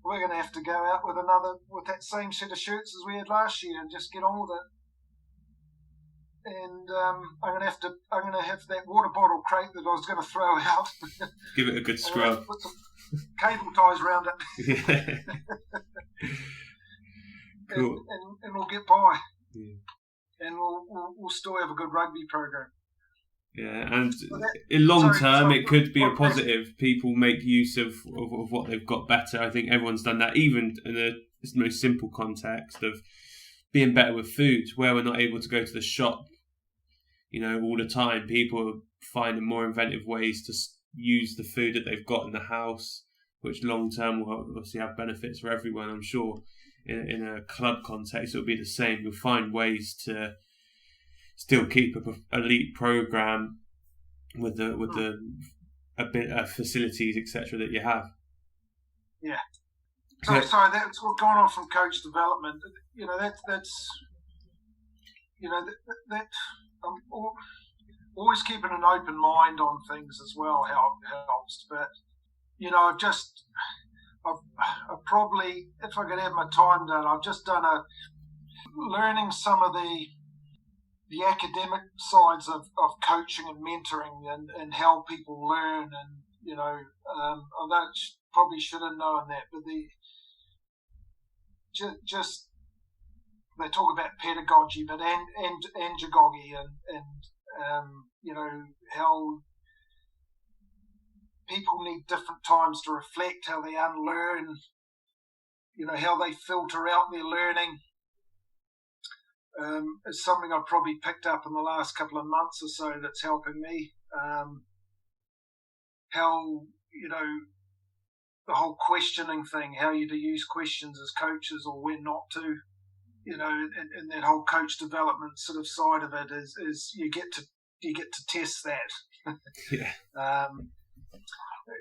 we're going to have to go out with that same set of shirts as we had last year and just get on with it. And I'm going to have that water bottle crate that I was going to throw out. Give it a good scrub. Put some cable ties around it. Yeah. Cool. And we'll get by. Yeah. And we'll still have a good rugby program. Yeah, and in long term, it could be a positive. People make use of what they've got better. I think everyone's done that, even in the most simple context of being better with food, where we're not able to go to the shop, all the time. People are finding more inventive ways to use the food that they've got in the house, which long term will obviously have benefits for everyone. I'm sure in a club context, it'll be the same. You'll find ways to still keep an elite program with the facilities, etc., that you have. Yeah. Sorry, that's what going on from coach development. That's that I'm always keeping an open mind on things as well. How it helps, but I've probably, if I could have my time done, I've just done learning some of the academic sides of coaching and mentoring, and how people learn, and I probably should have known that, but just they talk about pedagogy, but and andragogy, and how people need different times to reflect, how they unlearn, how they filter out their learning. It's something I've probably picked up in the last couple of months or so that's helping me. How, the whole questioning thing, how you to use questions as coaches or when not to, and that whole coach development sort of side of it is you get to test that. Yeah.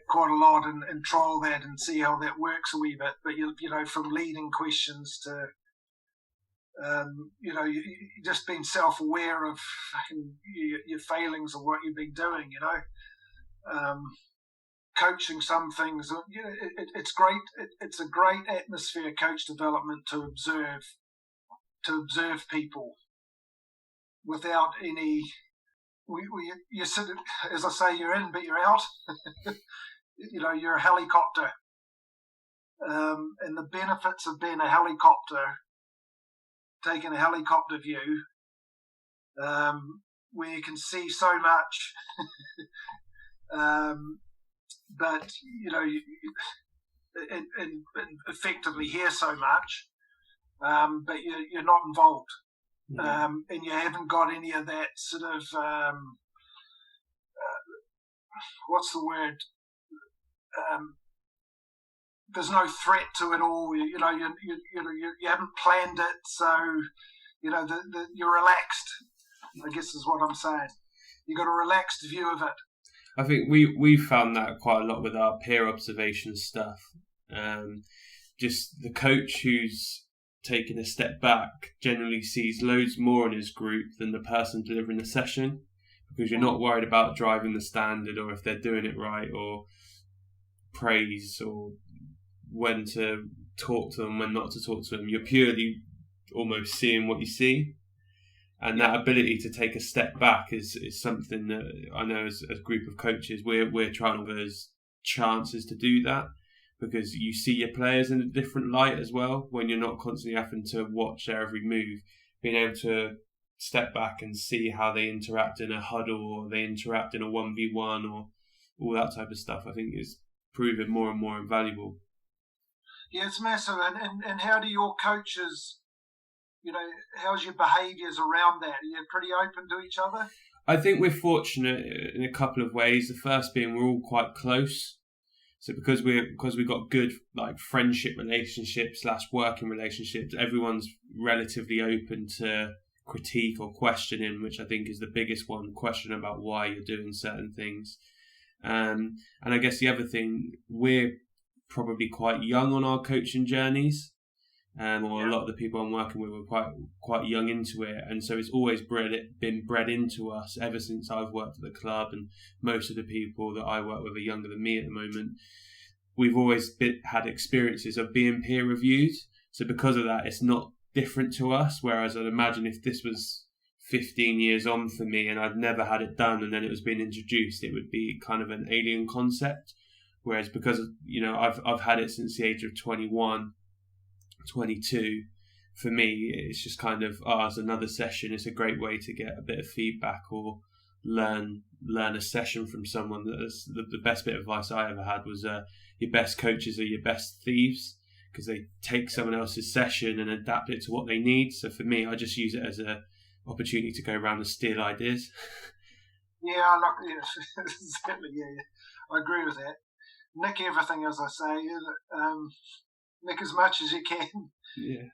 Quite a lot, and trial that and see how that works a wee bit. But from leading questions to just being self-aware of your failings or what you've been doing. Coaching some things. It's great. It's a great atmosphere, coach development, to observe people without any. You sit, as I say, you're in, but you're out. You're a helicopter, and the benefits of being a helicopter, taking a helicopter view, where you can see so much, but and effectively hear so much, but you're not involved. And you haven't got any of that sort of what's the word? there's no threat to it all. You haven't planned it, so you're relaxed. I guess is what I'm saying. You got a relaxed view of it. I think we found that quite a lot with our peer observation stuff. Just the coach who's taking a step back generally sees loads more in his group than the person delivering the session, because you're not worried about driving the standard or if they're doing it right or praise or when to talk to them, when not to talk to them. You're purely almost seeing what you see. And that ability to take a step back is something that I know as a group of coaches, we're trying to give those chances to do that, because you see your players in a different light as well when you're not constantly having to watch their every move. Being able to step back and see how they interact in a huddle or they interact in a 1v1 or all that type of stuff, I think is proving more and more invaluable. Yeah, it's massive. And how do your coaches... how's your behaviours around that? Are you pretty open to each other? I think we're fortunate in a couple of ways. The first being we're all quite close. So because we've got good friendship relationships / working relationships, everyone's relatively open to critique or questioning, which I think is the biggest one. Question about why you're doing certain things. And I guess the other thing, we're probably quite young on our coaching journeys. A lot of the people I'm working with were quite young into it, and so it's always been bred into us ever since I've worked at the club, and most of the people that I work with are younger than me at the moment. We've always had experiences of being peer reviewed, so because of that, it's not different to us. Whereas I'd imagine if this was 15 years on for me and I'd never had it done, and then it was being introduced, it would be kind of an alien concept. Whereas because I've had it since the age of 21. 22, for me it's just kind of it's another session. It's a great way to get a bit of feedback or learn a session from someone. That's the best bit of advice I ever had was your best coaches are your best thieves, because they take someone else's session and adapt it to what they need. So for me, I just use it as an opportunity to go around and steal ideas. Exactly. I agree with that. Nick everything, as I say. Nick as much as you can. Yeah.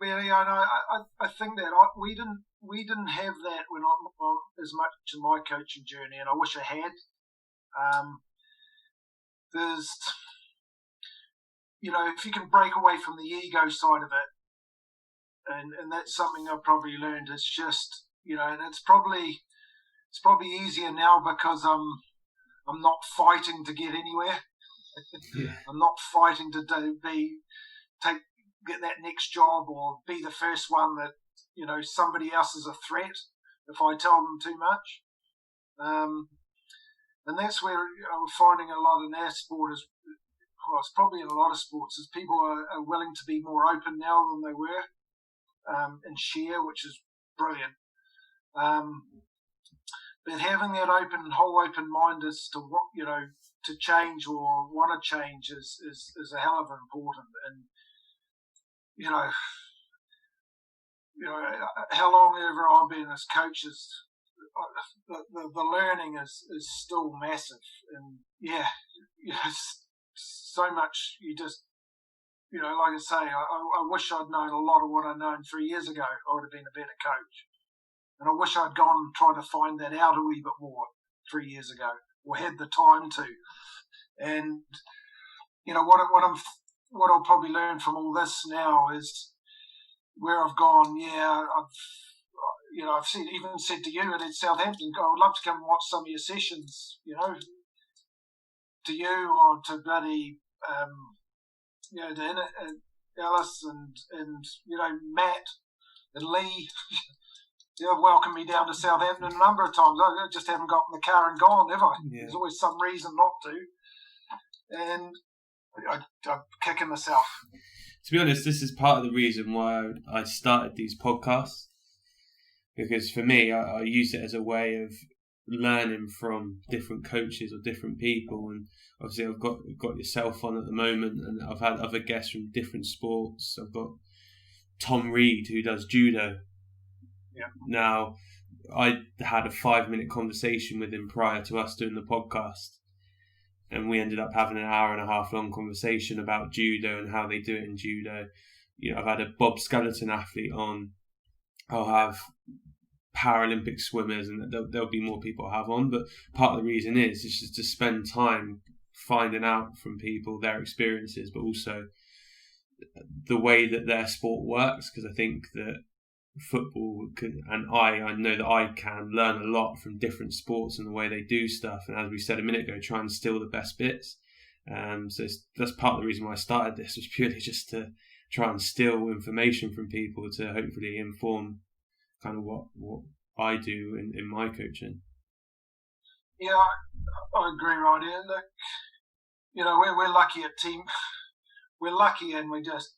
I think that we didn't have that when as much in my coaching journey, and I wish I had. There's, if you can break away from the ego side of it, and that's something I've probably learned. It's just, and it's probably easier now because I'm not fighting to get anywhere. Yeah. I'm not fighting to get that next job or be the first one that somebody else is a threat if I tell them too much. And that's where I'm finding a lot in our sport it's probably in a lot of sports, is people are willing to be more open now than they were and share, which is brilliant. But having that whole open mind as to what to change or want to change is a hell of important. And how long ever I've been as coaches, the learning is still massive. And so much you just like I say, I wish I'd known a lot of what I'd known 3 years ago. I would have been a better coach. And I wish I'd gone and tried to find that out a wee bit more 3 years ago, or had the time to. And what I'll probably learn from all this now is where I've gone. I've said to you at Southampton, I would love to come and watch some of your sessions. To you or to bloody to Alice and Matt and Lee. They've welcomed me down to Southampton a number of times. I just haven't got in the car and gone, have I? Yeah. There's always some reason not to. And I'm kicking myself. To be honest, this is part of the reason why I started these podcasts. Because for me, I use it as a way of learning from different coaches or different people. And obviously I've got yourself on at the moment, and I've had other guests from different sports. I've got Tom Reed, who does judo. Yeah. Now, I had a 5-minute conversation with him prior to us doing the podcast, and we ended up having an hour and a half long conversation about judo and how they do it in judo. I've had a Bob Skeleton athlete on. I'll have Paralympic swimmers, and there'll be more people I have on. But part of the reason is just to spend time finding out from people their experiences, but also the way that their sport works, because I think that football I know that I can learn a lot from different sports and the way they do stuff, and as we said a minute ago, try and steal the best bits. So that's part of the reason why I started this, was purely just to try and steal information from people to hopefully inform kind of what I do in my coaching. Yeah, I agree, Roddy. Look, we're lucky at team. We're lucky, and we just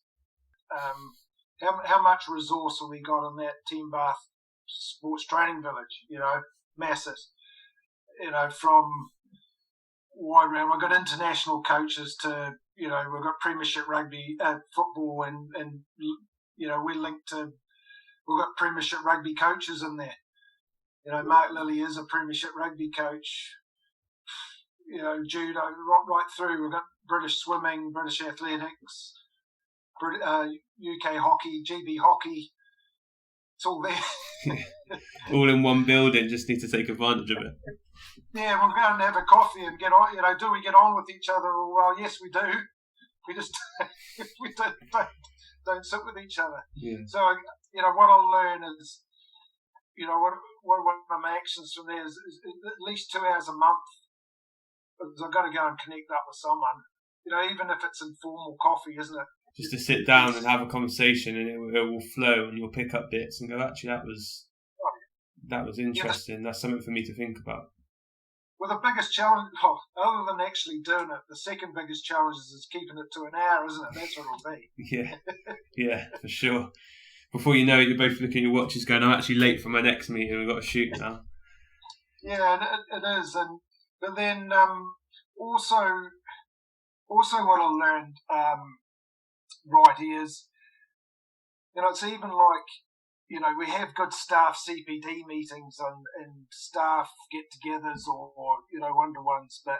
how much resource have we got in that Team Bath Sports Training Village? Massive. From wide round. We've got international coaches to, we've got Premiership Rugby, football, and we're linked to. We've got Premiership Rugby coaches in there. Mark Lilly is a Premiership Rugby coach. Judo, right through. We've got British swimming, British athletics, UK hockey, GB hockey. It's all there. All in one building. Just need to take advantage of it. Yeah, we'll go and have a coffee and get on. Do we get on with each other? Well, yes, we do. We just we don't sit with each other. Yeah. So what I'll learn is, what my actions from there is at least 2 hours a month. I've got to go and connect up with someone. Even if it's informal coffee, isn't it? Just to sit down and have a conversation, and it will flow, and you'll pick up bits and go, actually, that was interesting. That's something for me to think about. Well, the biggest challenge, other than actually doing it, the second biggest challenge is keeping it to an hour, isn't it? That's what it'll be. Yeah, for sure. Before you know it, you're both looking at your watches going, I'm actually late for my next meeting, we've got to shoot now. Yeah, it is. But then also what I learned right is, it's even like, we have good staff CPD meetings and staff get-togethers or one-to-ones, but,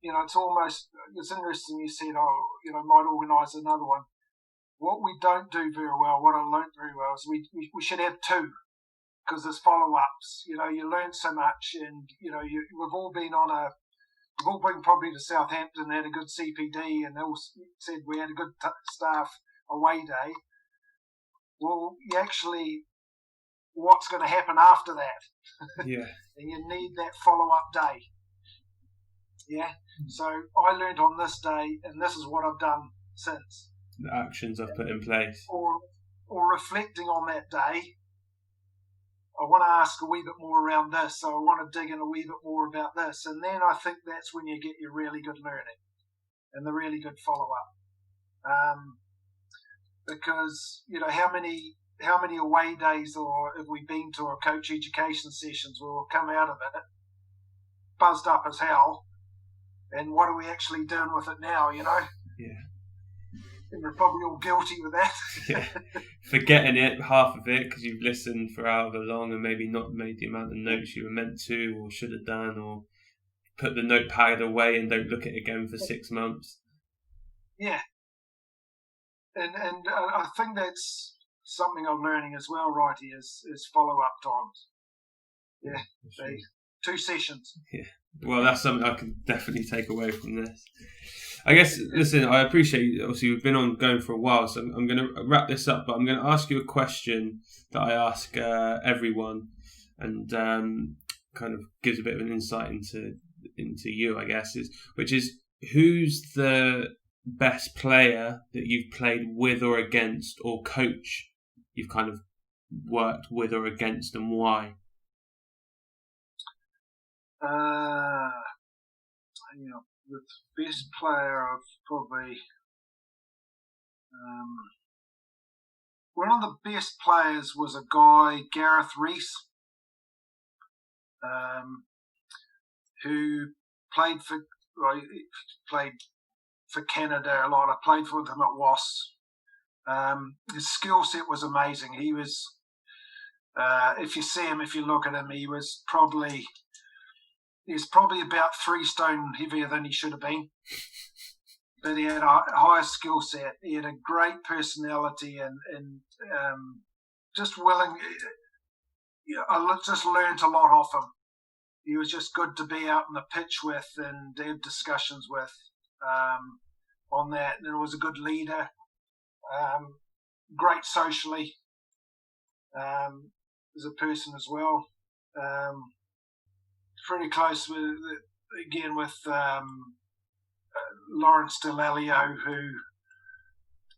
it's interesting you said, might organise another one. What we don't do very well, what I learned very well, is we should have two, because there's follow-ups. You learn so much, and, we've all been probably to Southampton, had a good CPD, and they all said we had a good staff away day. Well, what's going to happen after that? Yeah. And you need that follow-up day. Yeah. So I learned on this day, and this is what I've done since. The actions I've put in place. Or reflecting on that day, I want to ask a wee bit more around this, so I want to dig in a wee bit more about this. And then I think that's when you get your really good learning and the really good follow-up. Because, how many away days or have we been to or coach education sessions where we'll come out of it buzzed up as hell, and what are we actually doing with it now, Yeah. And we're probably all guilty with that. Yeah. Forgetting it, half of it, because you've listened for however long and maybe not made the amount of notes you were meant to or should have done, or put the notepad away and don't look at it again for 6 months. Yeah. And I think that's something I'm learning as well, Righty, is follow-up times. Yeah, sure. 2 sessions. Yeah. Well, that's something I can definitely take away from this. I guess, listen, I appreciate, obviously, we've been on going for a while, so I'm going to wrap this up, but I'm going to ask you a question that I ask everyone, and kind of gives a bit of an insight into you, I guess, which is, who's the best player that you've played with or against, or coach you've kind of worked with or against, and why? The best player I've probably one of the best players was a guy, Gareth Rees, who played for Canada a lot. I played for him at Wasps. His skill set was amazing. He was, if you see him, if you look at him, he was probably He's probably about 3 stone heavier than he should have been. But he had a higher skill set. He had a great personality and just willing. I just learned a lot off him. He was just good to be out on the pitch with and have discussions with on that. And he was a good leader, great socially as a person as well. Pretty close with Lawrence Delalio, who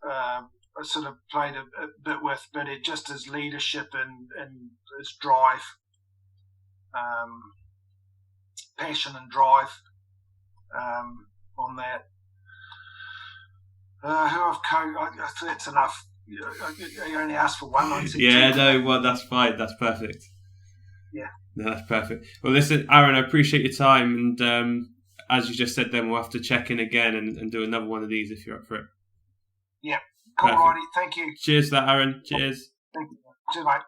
I sort of played a bit with, but it just his leadership and his drive, passion and drive on that. Who I've coached, that's enough. You only asked for one. Well, that's fine. That's perfect. Yeah. No, that's perfect. Well, listen, Aaron, I appreciate your time. And as you just said, then we'll have to check in again and do another one of these if you're up for it. Yeah. Cool, righty. Thank you. Cheers for that, Aaron. Cheers. Thank you. Cheers, mate.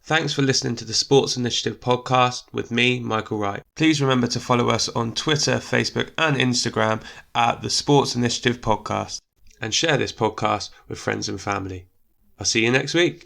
Thanks for listening to the Sports Initiative podcast with me, Michael Wright. Please remember to follow us on Twitter, Facebook and Instagram at the Sports Initiative Podcast and share this podcast with friends and family. I'll see you next week.